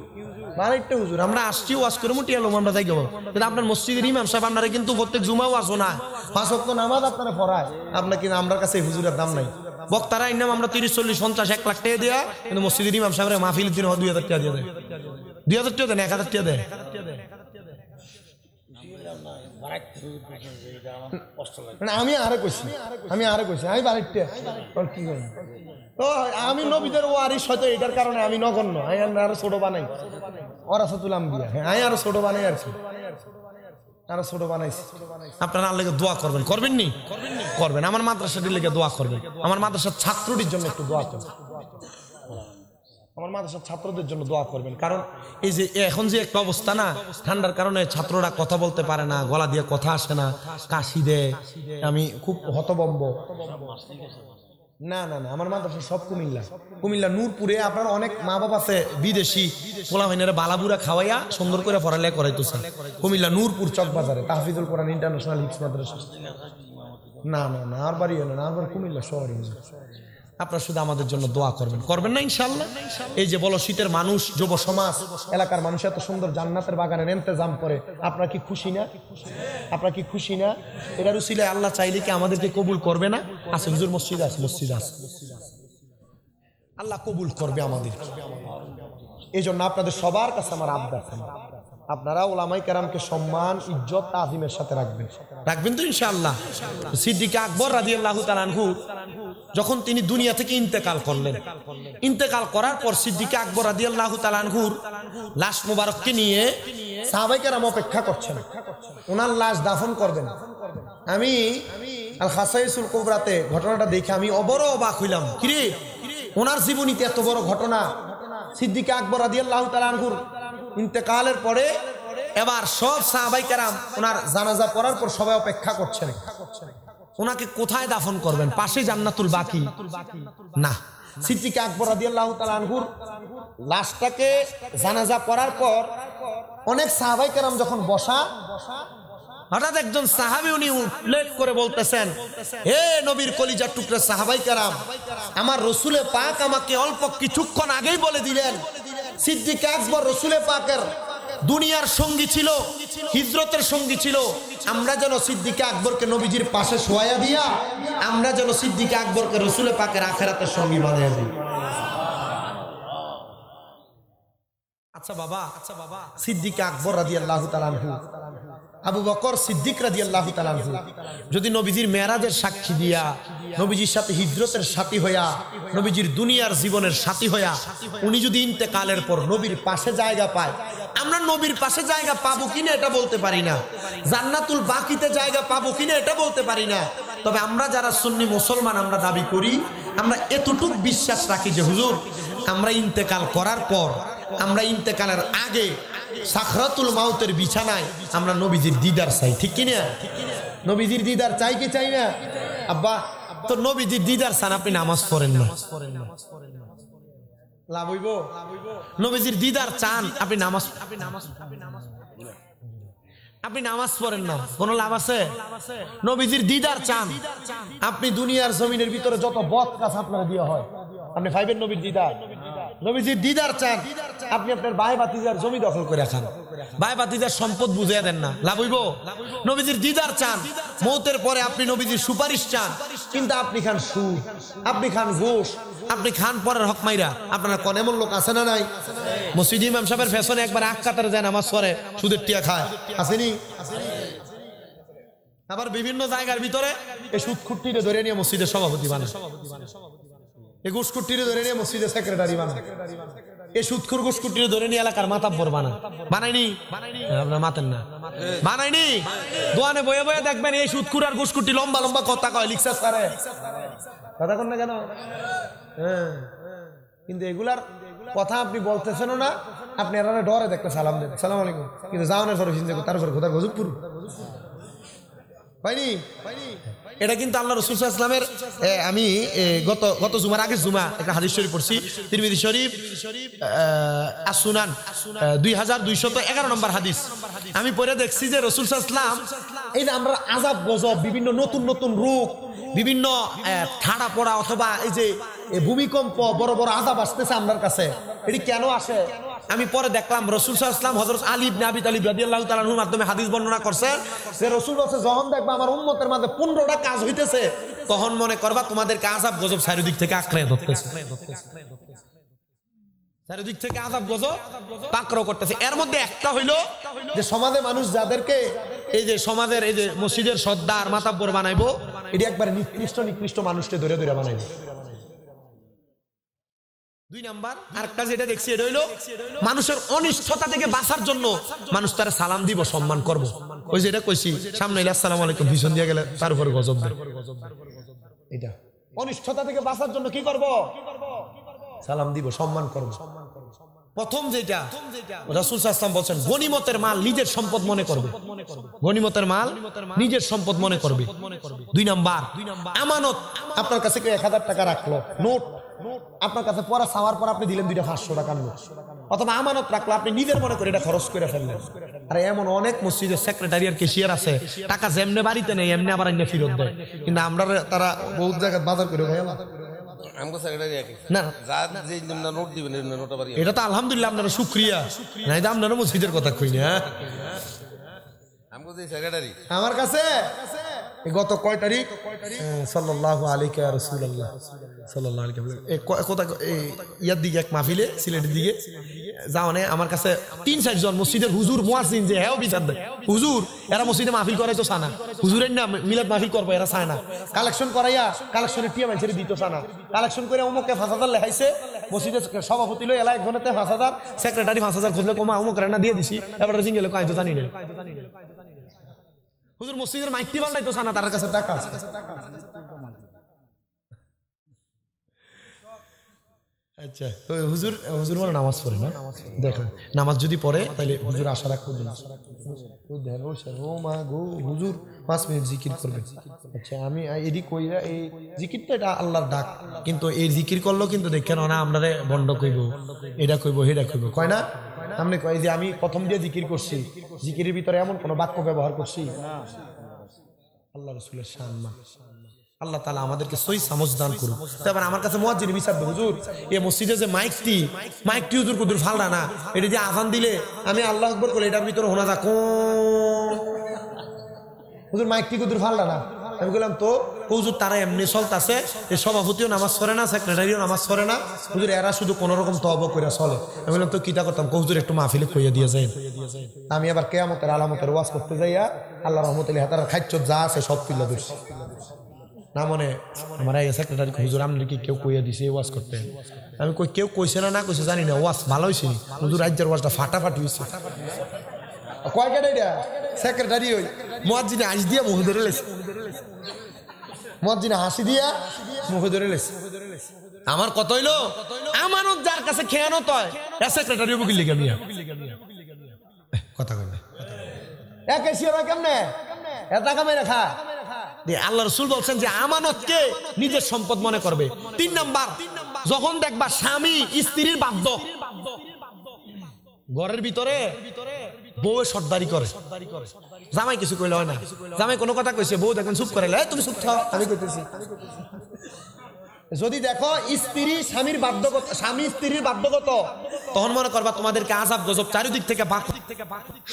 বারাইতে হুজুর, আমরা আসছি ওয়াজ করে মুটি এলাম আমরা যাই যাবো, কিন্তু আপনার মসজিদের ইমাম সাহেব আপনারা কিন্তু প্রত্যেক জুমাও আসো না, 5 ওয়াক্ত নামাজ আপনারা পড়ায়, আপনার কিন্তু আমার কাছে হুজুরের দাম নাই। বক্তারা ইনাম আমরা 30-40-50-1 লাখ টাকা দেয়া, কিন্তু মসজিদের ইমাম সাহেবের মাহফিলের দিন 2000 টাকা দিয়ে দেয়, 2000 টাকা দেয় না 1000 টাকা দেয়। আমি আরে কইছি আমি বাড়িতে কি তো আমি নবীদের ওয়ারিস হয়তো এটার কারণে আমি নগণ্য, আমি আরো ছোট বানাই, ওরা তুলাম দিয়া, হ্যাঁ আমি আরো ছোট বানাই আর কি, আরো ছোট বানাইছি। আপনারা আল্লাহকে দোয়া করবেন, করবেন নি? করবেন। আমার মাদ্রাসাটির লেগে দোয়া করবেন, আমার মাদ্রাসার ছাত্রটির জন্য একটু দোয়া করবেন, আমার মাদ্রাসার ছাত্রদের জন্য দোয়া করবেন। কারণ এই যে এখন যে একটা অবস্থা না, ঠান্ডার কারণে ছাত্ররা কথা বলতে পারে না, গলা দিয়ে কথা আসে না, কাশি দেয়, আমি খুব হতবম্ব। না না না, আমার মাদ্রাসা সব কুমিল্লা নূরপুরে। আপনার অনেক মা বাবা আছে বিদেশি পোলাভাইনেরা বালাবুরা খাওয়াইয়া সুন্দর করে পড়ালেখা করাইতেছে কুমিল্লা নূরপুর চকবাজারে তাহফিজুল কোরআন ইন্টারন্যাশনাল হিফজ মাদ্রাসা। না না না, আর বাড়ি না, আর বাড়ি কুমিল্লা শহরে। আপনারা শুধু আমাদের জন্য দোয়া করবেন, করবেন না ইনশাআল্লাহ? এই যে বলো শীতের মানুষ, যুব সমাজ, এলাকার মানুষ এত সুন্দর জান্নাতের বাগানের ইন্তজাম করে, আপনারা কি খুশি না? আপনারা কি খুশি না? এটার উসিলায় আল্লাহ চাইলে কি আমাদেরকে কবুল করবে না? আছে হুজুর, মসজিদ আছে, আল্লাহ কবুল করবে আমাদের। এই জন্য আপনাদের সবার কাছে আমার আবদার, আপনারা ওলামায়ে কেরামকে সম্মান, ইজ্জত, তাজিমের সাথে রাখবেন তো ইনশাআল্লাহ। সিদ্দিক আকবর রাদিয়াল্লাহু তাআলা আনহু যখন তিনি দুনিয়া থেকে ইন্তেকাল করলেন, ইন্তেকাল করার পর সিদ্দিক আকবর রাদিয়াল্লাহু তাআলা আনহুর লাশ মুবারককে নিয়ে সাহাবায়ে কেরাম অপেক্ষা করছেন, ওনার লাশ দাফন করবেন। আমি আল খাসাইসুল কুবরাতে ঘটনাটা দেখে আমি বড় অবাক হইলাম, কিরে ওনার জীবনীতে এত বড় ঘটনা। সিদ্দিক আকবর রাদিয়াল্লাহু তাআলা আনহুর ইন্তেকালের পরে এবার সব সাহাবায়ে কেরাম ওনার জানাজা পড়ার পর সবাই অপেক্ষা করছেন, ওনাকে কোথায় দাফন করবেন? পাশে জান্নাতুল বাকি না, সিদ্দিক আকবর রাদিয়াল্লাহু তাআলা আনহুর লাশটাকে জানাজা পড়ার পর অনেক সাহাবায়ে কেরাম যখন বসা, হঠাৎ একজন সাহাবী উনি উল্লেখ করে বলতেছেন, হে নবীর কলিজার টুকরা সাহাবায়ে কেরাম, আমার রাসূলে পাক আমাকে অল্প কিছুক্ষণ আগেই বলে দিলেন সিদ্দিক আকবর রাসূলে পাকের দুনিয়ার সঙ্গী ছিল, হিজরতের সঙ্গী ছিল। আমরা যেন সিদ্দিক আকবরকে নবীজির পাশে শোয়া দিয়া আমরা যেন সিদ্দিক আকবরকে রাসূলে পাকের আখিরাতের সঙ্গী বানিয়ে দিই। আচ্ছা বাবা, সিদ্দিক আকবর রাদিয়াল্লাহু তাআলা আনহু, আবু বকর সিদ্দিক রাদিয়াল্লাহু তাআলা আনহু যদি নবীজির মেরাজের সাক্ষী দিয়া, নবীজির সাথে হিজরতের সাথী হইয়া, নবীজির দুনিয়ার জীবনের সাথী হইয়া উনি যদি ইন্তেকালের পর নবীর পাশে জায়গা পায়, আমরা নবীর পাশে জায়গা পাবো কিনা এটা বলতে পারি না, জান্নাতুল বাকিতে জায়গা পাবো কিনা এটা বলতে পারি না। তবে আমরা যারা সুন্নি মুসলমান আমরা দাবি করি, আমরা এতটুক বিশ্বাস রাখি যে হুজুর আমরা ইন্তেকাল করার পর, আমরা ইন্তেকালের আগে সাখরাতুল মাউতের বিছানায় আমরা নবীজির দিদার চাই, ঠিক কিনা? নবীজির দিদার চাই কি চাই না? আব্বা তো নবীজির দিদার চান, আপনি নামাজ পড়েন না, লাভ হইব? নবীজির দিদার চান, আপনি নামাজ পড়েন না, কোন লাভ আছে? নবীজির দিদার চান, আপনি দুনিয়ার জমিনের ভিতরে যত বদ কাজ আপনারা দিয়ে হয়, আপনি ভাইবেন নবীর দিদার। নবীজির দিদার চান, আপনি আপনার ভাই ভাতিজার জমি দখল করে খান, ভাই ভাতিজার সম্পদ বুঝিয়ে দেন না, লাভ হইব? নবীজির দিদার চান, মৌতের পরে আপনি নবীজির সুপারিশ চান, কিন্তু আপনি খান সুদ, আপনি খান ঘুষ, আপনি খান পরের হক মাইরা। আপনারা কোন এমন লোক আছে না নাই? মসজিদ ইমাম সাহেবের ফ্যাশনে একবার আখ কাতারে যায় নামাজ পড়ে, সুদের টিয়া খায়, আসেনি? আবার বিভিন্ন জায়গার ভিতরে এই সুদখুট্টিরে ধরে নিয়ে মসজিদের সভাপতি বানায়, এই ঘুষখুট্টিরে ধরে নিয়ে মসজিদের সেক্রেটারি বানায়, এই সুদখোর ঘুষখুট্টিরে ধরে নিয়ে এলাকার মাতাব্বর বানায়। বানায়নি? আপনার মাতেন না, বানায়নি? দোয়ানে বয়ে বয়ে দেখবেন এই সুদখোর আর ঘুষখুট্টি লম্বা লম্বা কথা কয়, লিখসাস করে, কথা কন না কেন? হ্যাঁ, কিন্তু এগুলার কথা আপনি বলতেছেন না, আপনি এরা ডরে দেখতে সালাম দেন, সালাম আলাইকুম, কিন্তু যাওয়ানোর পরে চিন্তা তার উপর খোদার গজবপুর হয়নি। এটা কিন্তু আল্লাহ রাসূল সাল্লাল্লাহু আলাইহি ওয়াসাল্লামের, আমি গত জুমার আগে জুমা একটা হাদিস শরীফ পড়ছি, তিরমিজি শরীফ আস-সুনান 2211 নম্বর হাদিস। আমি পড়ে দেখছি যে রাসূল সাল্লাল্লাহু আলাইহি ওয়াসাল্লাম এই যে আমরা আযাব গজব, বিভিন্ন নতুন নতুন রোগ, বিভিন্ন ঠাড়া পড়া অথবা এই যে ভূমিকম্প, বড় বড় আযাব আসতেছে আমার কাছে, এটি কেন আসে? আমি পরে দেখলাম রাসূল সাল্লাল্লাহু আলাইহি ওয়াসাল্লাম হযরত আলী ইবনে আবি তালিব রাদিয়াল্লাহু তাআলা আনহুর মাধ্যমে হাদিস বর্ণনা করছেন যে রাসূল বলেছে যখন দেখবা আমার উম্মতের মাঝে 15টা কাজ হইতেছে তখন মনে করবা তোমাদেরকে আযাব গজব চারিদিক থেকে আঁকড়ে ধরতেছে, চারিদিক থেকে আযাব গজব পাকড়াও করতেছে। এর মধ্যে একটা হইলো যে সমাজে মানুষ যাদেরকে এই যে সমাজের এই যে মসজিদের সর্দার মাতাব্বর বানাইবো, এটি একবার নিকৃষ্ট মানুষকে ধরে ধরে বানাইবো। 2 নাম্বার আরেকটা যেটা দেখছি এটা হইলো মানুষের অনিষ্টতা থেকে বাঁচার জন্য মানুষ তারা সালাম দিব, সম্মান করব। ওই যেটা কইছি সামনে এলে আসসালামু আলাইকুম ভীষণ দিয়ে গেলে তার উপর গজব দেয়। এটা অনিষ্টতা থেকে বাঁচার জন্য কি করব? সালাম দিব, সম্মান করব। প্রথম যেটা রাসূল সাল্লাল্লাহু আলাইহি ওয়াসাল্লাম বলেন গনিমতের মাল নিজের সম্পদ মনে করবে, গনিমতের মাল নিজের সম্পদ মনে করবে। 2 নাম্বার আমানত, আপনার কাছে কেউ 1000 টাকা রাখলো নোট, আপনার কাছে পরে চাওয়ার পর আপনি দিলেন 2টা 500 টাকার নোট, অথবা আমানত রাখলো আপনি নিজের মনে করে এটা খরচ করে ফেললেন। আর এমন অনেক মসজিদের সেক্রেটারি আর ক্যাশিয়ার আছে টাকা যেমনে বাড়িতে নেই এমনি আবার এনে ফেরত দেয়, কিন্তু আমরা তারা বহুত জায়গায় বাজার করে ভাই এটা তো আলহামদুলিল্লাহ আপনারা শুকরিয়া, নাই তো আপনারা মসজিদের কথা কই না। আমার কাছে গত কয় তারিখ সাল্লাল্লাহু আলাইহি ওয়া রাসূলুল্লাহ সাল্লাল্লাহু আলাইহি ওয়া সাল্লাম ইয়ার দিকে এক মাহফিলে সিলেটের দিকে যাওনে আমার কাছে 3-4 জন মসজিদের হুজুর মুয়াজ্জিন যে হেও বিচার দেয় হুজুর এরা মসজিদে মাহফিল করে তো সানা, হুজুরের না মিলাদ মাহফিল করবো এরা চায় না, কালেকশন করাইয়া কালেকশনের টিয়া মানুষের দিত সানা, কালেকশন করে অমুকে 5000 লেখাইছে মসজিদের সভাপতি লো এলা একজনেতে 5000 সেক্রেটারি 5000 খুঁজলে কমা অমুক রান্না দিয়ে দিছি এবার সিঙ্গেলে কয় তো জানি না। হুজুর মসজিদের মাইকটি বানাই তো সানা, তার কাছে টাকা আছে। আচ্ছা হুজুর হুজুর মানে নামাজ পড়ে না, দেখেন নামাজ যদি পড়ে তাহলে হুজুর আশা রাখবো হুজুর 5 মিনিট জিকির করবে। আচ্ছা আমি এদিক কইরা এই জিকির তো এটা আল্লাহর ডাক, কিন্তু এই জিকির করলেও কিন্তু দেখেন না আমরা বন্ধ কইব এটা কইব হেটা কইব কয় না, আপনি কয় যে আমি প্রথম দিয়ে জিকির করছি, জিকিরের ভিতরে এমন কোন বাক্য ব্যবহার করছি আল্লাহ রাসূলের শান। আল্লাহ তাআলা আমাদেরকে সহি সমঝ দান করুন। তারপর আমার কাছে মুয়াজ্জিন বিচার দেয় হুজুর এই মসজিদে যে মাইকটি হুজুর কুদুর ফালরা না, এটা যে আযান দিলে আমি আল্লাহু আকবার করি এটার ভিতরে হোনা যা হুজুর মাইকটি কুদুর ফালরা না, আমি বললাম তো হুজুর তারা এমনি চলতেছে, এই সভাপতিও নামাজ পড়ে না সেক্রেটারিও নামাজ পড়ে না, হুজুর এরা শুধু কোন রকম তওবা করে চলে। আমি বললাম তো কিটা করতাম, হুজুর একটু মাহফিলে কইয়া দিয়ে যায়। আমি আবার কিয়ামতের আলামতের ওয়াজ করতে যাইয়া আল্লাহ রহমতুল্লাহ হাতার খাদ্য যা আছে সব তুলে দিচ্ছি না, মনে আমার সেক্রেটারি হুজুর আপনি কি কেউ কইয়া দিছে ওয়াজ করতে, আমি কই কেউ কইছে না কইছে জানি না, ওয়াজ ভালো হয়েছে হুজুর রাজ্যের ওয়াজটা ফাটাফাটি হয়েছে। কয় কেটে এটা সেক্রেটারি ওই মুয়াজ্জিনে আইস দিয়া মুখ ধরে লেছে, মুয়াজ্জিনে হাসি দিয়া মুখ ধরে লেছে। আমার কত হইলো আমানত যার কাছে খেয়ানত হয় এ সেক্রেটারি বুকিল লিখে মিয়া কথা কইবে এ কেসিও না কেমনে এ টাকা মেরে খা। আল্লাহ রাসূল বলছেন যে আমানতকে নিজের সম্পদ মনে করবে। 3 নাম্বার যখন দেখবা স্বামী স্ত্রীর বাধ্য, ঘরের ভিতরে বউ সর্দারি করে, জামাই কিছু কইলে হয় না, জামাই কোনো কথা কইছে বউ দেখেন চুপ করে তুমি চুপ থাও আমি কইতেছি। যদি দেখো স্ত্রী স্বামীর বাধ্যগত, স্বামী স্ত্রীর বাধ্যগত, তখন মনে করবা তোমাদেরকে আযাব গজব চারিদিক থেকে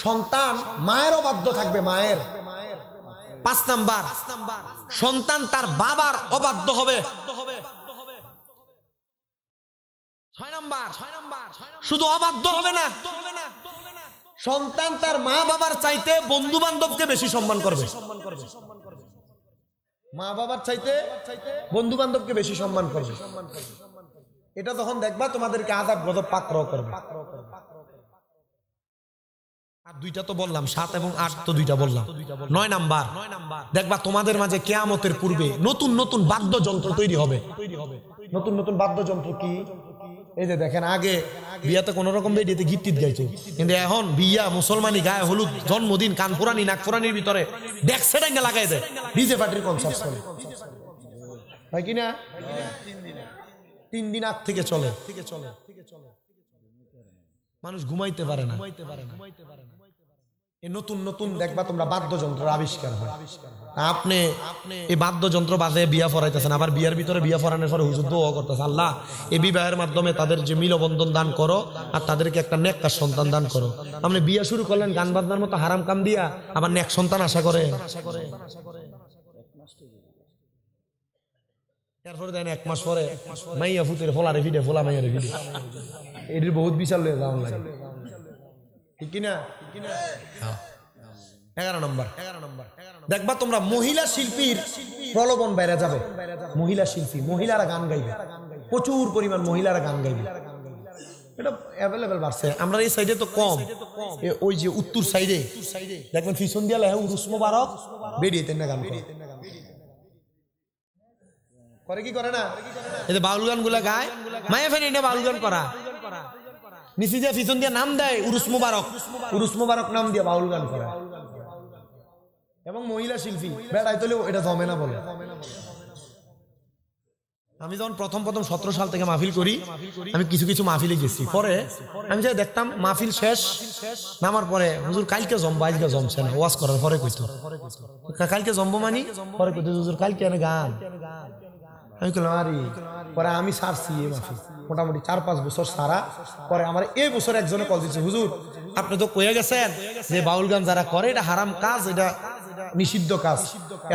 সন্তান মায়েরও বাধ্য থাকবে, মায়ের। 5 নাম্বার সন্তান তার বাবার অবাধ্য হবে। 6 নাম্বার শুধু অবাধ্য হবে না, সন্তান তার মা বাবার চাইতে বন্ধু বান্ধবকে বেশি সম্মান করবে, মা বাবার চাইতে বন্ধু বান্ধবকে বেশি সম্মান করবে। এটা তখন দেখবা তোমাদেরকে আযাব গজব পাকড়াও করবে। আর 2টা তো বললাম, 7 এবং 8 তো 2টা বললাম। 9 নাম্বার দেখবা তোমাদের মাঝে কিয়ামতের পূর্বে নতুন নতুন বাদ্যযন্ত্র তৈরি হবে। নতুন নতুন বাদ্যযন্ত্র কি? এই যে দেখেন আগে বিয়াতে কোন রকম বেডিতে গীত টিত গাইতো, কিন্তু এখন বিয়া মুসলমানি গায়ে হলুদ জন্মদিন কানফুরানি নাকফুরানির ভিতরে ডেক্সে ডাঙ্গা লাগাই দেয়, ডিজে পার্টির কনসার্ট চলে হয় কিনা? 3 দিন আগ থেকে চলে, মানুষ ঘুমাইতে পারে না। এই নতুন নতুন দেখবা তোমরা বাদ্যযন্ত্রের আবিষ্কার হয়। আপনি এই বাদ্যযন্ত্র বাজে বিয়া পড়াইতেছেন, আবার বিয়ার ভিতরে বিয়া পড়ানোর পরে হুজুর দোয়া করতেছে, আল্লাহ এই বিবাহের মাধ্যমে তাদের যে মিলবন্ধন দান করো আর তাদেরকে একটা নেককার সন্তান দান করো। আপনি বিয়া শুরু করলেন গান বাজনার মতো হারাম কাম দিয়া, আবার নেক সন্তান আশা করে। এরপরে দেন 1 মাস পরে মাইয়া ফুতের ফোলারে ভিডে, ফোলা মাইয়ারে ভিডে, এটির বহুত বিশাল লয়ে যাওয়া লাগে, ঠিক কিনা? 11 নম্বর দেখবা তোমরা মহিলা শিল্পীর প্রলোভন বাইরে যাবে। মহিলা শিল্পী, মহিলারা গান গাইবে, প্রচুর পরিমাণ মহিলারা গান গাইবে, এটা অ্যাভেলেবেল বাড়ছে। আমরা এই সাইডে তো কম, ওই যে উত্তর সাইডে দেখবেন ফিসন দিয়া লেখা উরুস মোবারক বেরিয়ে তেন গান করে কি করে না, এই যে বাউল গান গুলা গায়, মায়া ফেনে এটা বাউল গান করা, নিচে যে ফিসন দিয়া নাম দেয় উরুস মোবারক, উরুস মোবারক নাম দিয়ে বাউল গান করা। এবং মহিলা শিল্পী বেড়াই তোলেও এটা জমে না বলে। আমি যখন প্রথম 17 সাল থেকে মাহফিল করি, আমি কিছু কিছু মাহফিলে গেছি, পরে আমি যা দেখতাম মাহফিল শেষ নামার পরে হুজুর কালকে জমবো, আজকে জমছে না, ওয়াজ করার পরে কইতো কালকে জমবো, মানি পরে কইতো হুজুর কালকে এনে গান। আমি বললাম আরে, পরে আমি ছাড়ছি এই মাহফিল মোটামুটি 4-5 বছর সারা। পরে আমার এই বছর একজনে কল দিচ্ছে, হুজুর আপনি তো কয়ে গেছেন যে বাউল গান যারা করে এটা হারাম কাজ, এটা নিষিদ্ধ কাজ,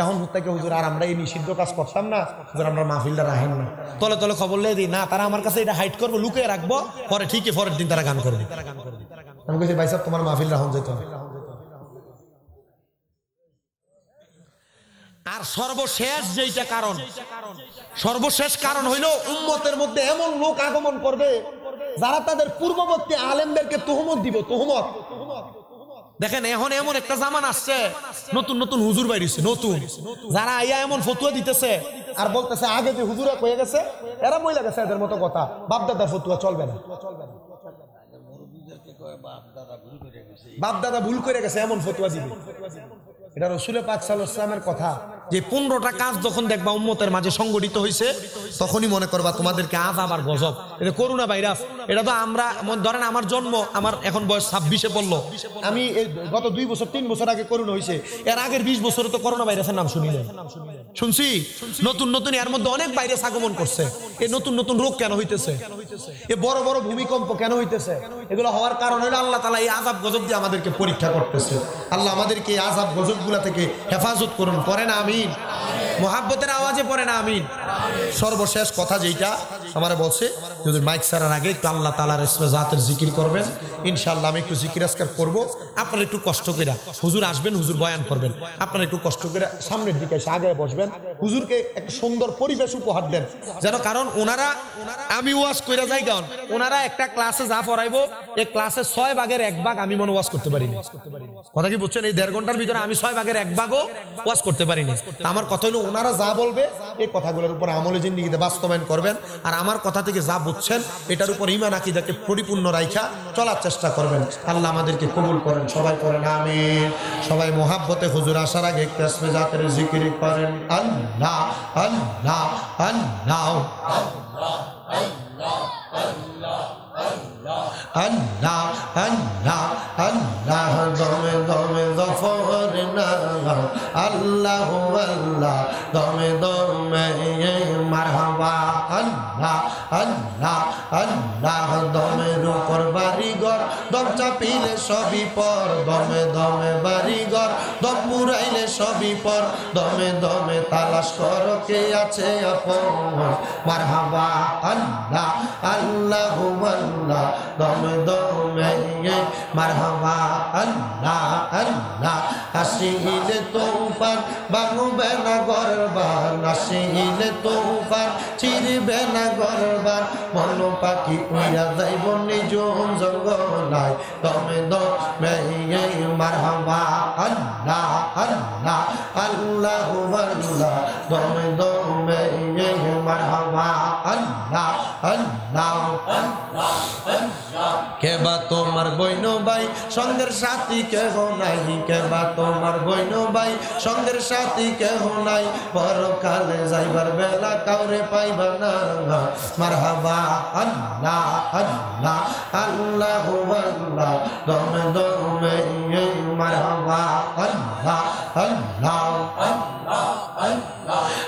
এখন থেকে হুজুর আর আমরা এই নিষিদ্ধ কাজ করতাম না, হুজুর আমরা মাহফিলটা রাখেন না। তলে তলে খবর লেগে দিই না, তারা আমার কাছে এটা হাইড করবো, লুকিয়ে রাখবো, পরে ঠিকই পরের দিন তারা গান করবে। আমি বলছি ভাই সাহেব তোমার মাহফিল রাখুন যেত। আর সর্বশেষ যেইটা কারণ, সর্বশেষ কারণ হইল উম্মতের মধ্যে এমন লোক আগমন করবে যারা তাদের পূর্ববর্তী আলেমদেরকে তুহমত দিব। তুহমত দেখেন, এখন এমন একটা জামান আসছে, নতুন নতুন হুজুর বাইরেছে, নতুন যারা আইয়া এমন ফতুয়া দিতেছে আর বলতেছে আগে যে হুজুরা কয়ে গেছে এরা বইলা গেছে, এদের মতো কথা, বাপদাদার ফতুয়া চলবে না, বাপদাদা ভুল করে গেছে এমন ফতুয়া দিবে। এটা রাসূল পাক সাল্লাল্লাহু আলাইহি ওয়াসাল্লামের কথা যে 15টা কাজ যখন দেখবা উম্মতের মাঝে সংগঠিত হয়েছে, তখনই মনে করবা তোমাদেরকে আযাব আর গজব। এটা করোনা ভাইরাস, এটা তো আমরা ধরেন আমার জন্ম, আমার এখন বয়স 26-এ পড়লো, আমি গত 2 বছর 3 বছর আগে করোনা হয়েছে, এর আগের 20 বছরে তো করোনা ভাইরাসের নাম শুনি না, শুনছি নতুন নতুন এর মধ্যে অনেক ভাইরাস আগমন করছে। এই নতুন নতুন রোগ কেন হইতেছে, এই বড় বড় ভূমিকম্প কেন হইতেছে, এগুলো হওয়ার কারণ হলো আল্লাহ তাআলা এই আযাব গজব দিয়ে আমাদেরকে পরীক্ষা করতেছে। আল্লাহ আমাদেরকে এই আযাব গজবগুলা থেকে হেফাজত করুন, পড়ে না আমিন, মোহাব্বতের আওয়াজে পড়ে না আমিন। সর্বশেষ কথা যেটা আমার বলছে, যদি মাইক ছাড়ার আগে একটু আল্লাহ তাআলার ইসমে জাতের জিকির করবেন, ইনশাআল্লাহ আমি একটু জিকির আজকার করব। আপনারা একটু কষ্ট করে, হুজুর আসবেন, হুজুর বয়ান করবেন, আপনারা একটু কষ্ট করে সামনের দিকে এসে আগে বসবেন, হুজুরকে একটা সুন্দর পরিবেশ উপহার দেন যেন, কারণ ওনারা, আমি ওয়াজ কইরা যাই, কারণ ওনারা একটা ক্লাসে যা পড়াইবো এই ক্লাসে 6 ভাগের 1 ভাগ আমি মনে ওয়াজ করতে পারিনি। কথা কি বুঝছেন? এই 1.5 ঘন্টার ভিতরে আমি 6 ভাগের 1 ভাগও ওয়াজ করতে পারিনি। আমার কথা হলো ওনারা যা বলবে এই কথাগুলোর উপর আমলে জিন্দেগিতে বাস্তবায়ন করবেন, আর আমার কথা থেকে যা বুঝছেন এটার উপর ঈমান আকীদাকে পরিপূর্ণ রাইখা চলার চেষ্টা করবেন। আল্লাহ আমাদেরকে কবুল করেন, সবাই করেন আমিন। সবাই মোহাব্বতে হুজুর আসার আগে একটু ইসমে জাতের জিকির করেন, আল্লাহ আল্লাহ আল্লাহ আল্লাহ আল্লাহ আল্লাহ, দমে দমে গফর না, আল্লাহ আল্লাহ দমে দমে মারহাবা, আল্লাহ আল্লাহ আল্লাহ দমের উপর বাড়িঘর, দম চাপিলে সবই পর, দমে দমে বাড়িঘর, দম পুরাইলে সবই পর, দমে দমে তালাশ কর কে আছে আপন, মারহাবা আল্লাহ আল্লাহ আল্লাহ দমে দমে মারহাবা, আল্লাহ আল্লাহ। আসিলে তুফান ভাঙবে না গরবান, আসিলে তুফান চিরবে না গরবান, মন পাখি উড়া যাইব নিঝুম জঙ্গলায়, দমে দমে মারহাবা, আল্লাহ আল্লাহ আল্লাহু আল্লাহ দমে দমে মারহাবা, আল্লাহ আল্লাহ কেবা তোমার বইন ভাই সঙ্গের সাথী কেহ নাই কেবা তোমার বইন ভাই সঙ্গের সাথী কেহ নাই পরকালে যাইবার বেলা কাউরে পাইবা না মারহাবা আল্লাহ আল্লাহ আল্লাহ আল্লাহ দমে দমে মারহাবা আল্লাহ আল্লাহ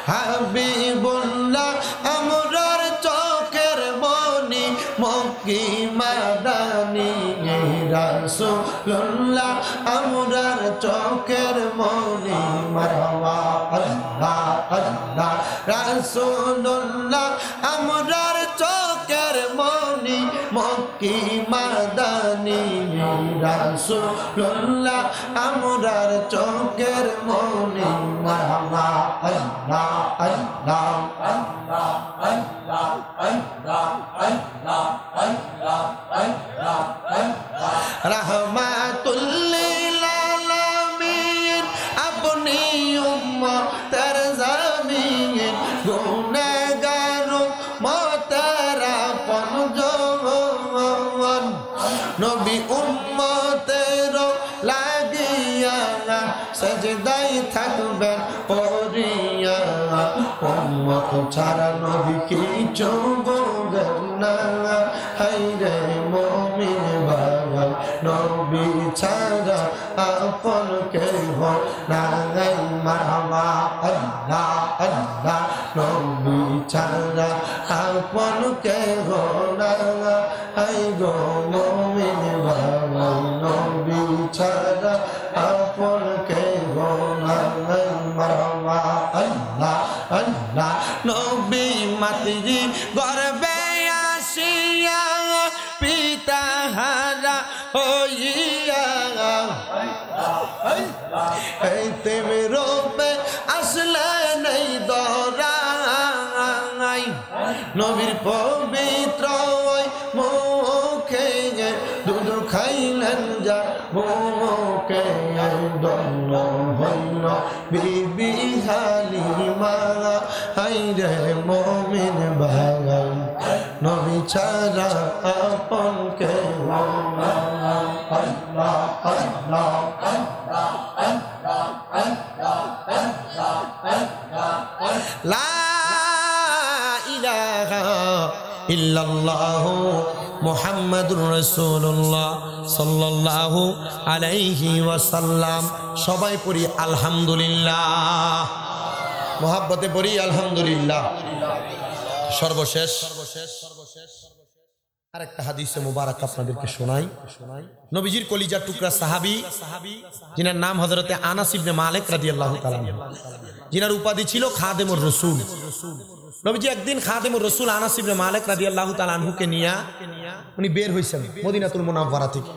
হাবিবুল্লাহ আমরার চোখের মনি মক্কি মাদানি রাসূলুল্লাহ আমরার চোখের মনি মারহাবা আল্লাহ আল্লাহ রাসূলুল্লাহ আমরার চোখের মনি মক্কি মাদানি রাসূলুল্লাহ আমরার চোখের মনি মারহাবা আল্লাহ আল্লাহ আল্লাহ আল্লাহ আল্লাহ আল্লাহ আল্লাহ আল্লাহ আল্লাহ রাহমাতুল লিল আলামিন আপনি উম্মতের জামিন গুনাহগার উম্মতের আপনজন নবী উম্মতের লাগিয়া সেজদায় থাকবেন পড়িয়া উম্মত ছাড়া নবী কিছু বোঝেন না হায়রে মুমিন ভাই নবী ছাড়া আপন কেহ নাই মারহাবা আল্লাহ আল্লাহ নবী ছাড়া আপন কেহ নাই হায় গো মুমিন ভাই নবী ছাড়া আপন কেহ নাই মারহাবা আল্লাহ আল্লাহ নবী মাতৃ গর্বে আসিয়া পিতা হারা হইয়া এই তেমে রূপে আসলে নেই দরাই নবীর পবিত্র মুখে দুধ খাইলেন যা মুখে দন্ন হইল বিবি হালিমা হায়রে মুমিন ভাই নবী ছাড়া আপন কেহ নাই আল্লাহ আল্লাহ আল্লাহ আল্লাহ আল্লাহ আল্লাহ লা ইলাহা ইল্লাল্লাহ মুহাম্মাদুর রাসূলুল্লাহ সাল্লাল্লাহু আলাইহি ওয়াসাল্লাম সবাই পড়ি আলহামদুলিল্লাহ মোহাব্বতে পড়ি আলহামদুলিল্লাহ সর্বশেষ আরেকটা হাদিসে মুবারক আপনাদেরকে শোনাই নবীজির কলিজার টুকরা সাহাবী যিনার নাম হযরতে আনাস ইবনে মালিক রাদিয়াল্লাহু তাআলা যিনার উপাধি ছিল খাদেমুর রাসূল নবীজি একদিন খাদেমুর রাসূল আনাস ইবনে মালিক রাদিয়াল্লাহু তাআলা আনহুকে নিয়ে উনি বের হইছেন মদিনাতুল মুনাওয়ারা থেকে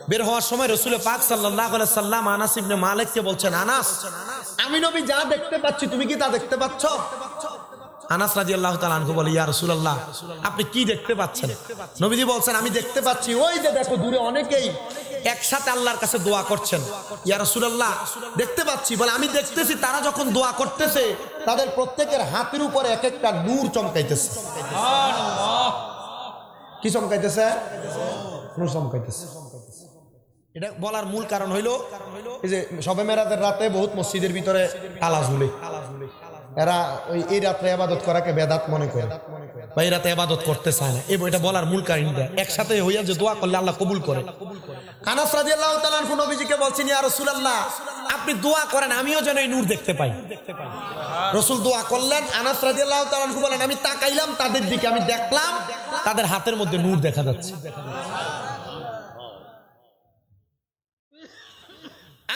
বের হওয়ার সময় রাসূল পাক সাল্লাল্লাহু আলাইহি সাল্লাম আনাস ইবনে মালিককে বলছেন আনাস আমি নবী যা দেখতে পাচ্ছি তুমি কি তা দেখতে পাচ্ছ আনাস রাদিয়াল্লাহু তাআলা আনহু বলে ইয়া রাসূলুল্লাহ আপনি কি দেখতে পাচ্ছেন নবীজি বলছেন আমি দেখতে পাচ্ছি ওই যে দেখো দূরে অনেকেই একসাথে আল্লাহর কাছে দোয়া করছেন ইয়া রাসূলুল্লাহ দেখতে পাচ্ছি বলে আমি দেখতেছি তারা যখন দোয়া করতেছে তাদের প্রত্যেকের হাতের উপরে এক একটা নূর চমকাইতেছে সুবহানাল্লাহ কি চমকাইতেছে নূর চমকাইতেছে এটা বলার মূল কারণ হইল এই যে শবে মেরাজের রাতে বহুত মসজিদের ভিতরে আলা ঝুলে এরা ওই এই রাত্রে ইবাদত করাকে বেদাত মনে করে বা এই রাতে ইবাদত করতে চায় না এটা বলার মূল কারণটা একসাথে হইয়া যে দোয়া করলে আল্লাহ কবুল করে আনাস রাদিয়াল্লাহু তাআলা আনহু নবীজিকে বলছেন ইয়া রাসূলুল্লাহ আপনি দোয়া করেন আমিও যেন এই নূর দেখতে পাই রাসূল দোয়া করলেন আনাস রাদিয়াল্লাহু তাআলা আনহু বলেন আমি তাকাইলাম তাদের দিকে আমি দেখলাম তাদের হাতের মধ্যে নূর দেখা যাচ্ছে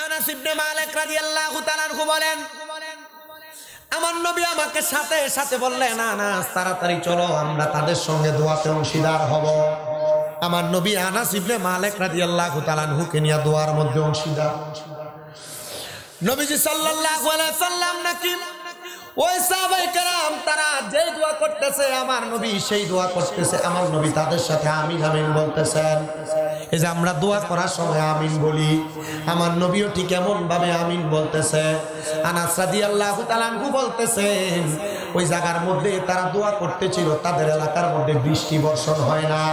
আনাস ইবনে মালিক রাদিয়াল্লাহু তাআলা আনহু বলেন আমার নবী আমাকে সাথে সাথে বললেন আনাস তাড়াতাড়ি চলো আমরা তাদের সঙ্গে দোয়াতে অংশীদার হব আমার নবী আনাস ইবনে মালিক রাদিয়াল্লাহু তাআলা আনহুকে নিয়ে দোয়ার মধ্যে অংশীদার নবীজি সাল্লাল্লাহু আলাইহি সাল্লাম নাকি ওই সাহাবায়ে কেরাম তারা যে দোয়া করতেছে আমার নবী সেই দোয়া করতেছে আমার নবী তাদের সাথে আমিন আমিন বলতেছেন এই যে আমরা দোয়া করার সময় আমিন বলি, আমার নবীও ঠিক এমন ভাবে আমিন বলতেছে। আনাস রাদিয়াল্লাহু তাআলা আনহু বলতেছেন ওই জায়গার মধ্যে তারা দোয়া করতেছিল, তাদের এলাকার মধ্যে বৃষ্টি বর্ষণ হয় না।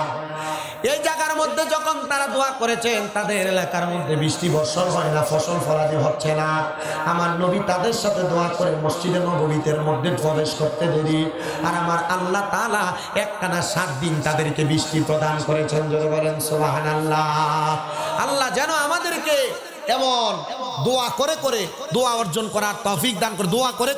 এই জায়গার মধ্যে যখন তারা দোয়া করেছেন তাদের এলাকার মধ্যে বৃষ্টি বর্ষণ হয় না, ফসল ফলাদি হচ্ছে না। আমার নবী তাদের সাথে দোয়া করে মসজিদে নববীতের মধ্যে প্রবেশ করতে দেরি, আর আমার আল্লাহ তাআলা একটানা 7 দিন তাদেরকে বৃষ্টি প্রদান করেছেন। জোরে বলেন সুবহানাল্লাহ। আল্লাহ যেন আমাদেরকে এমন দোয়া করে করে দোয়া অর্জন করার তৌফিক দান করে, দোয়া করে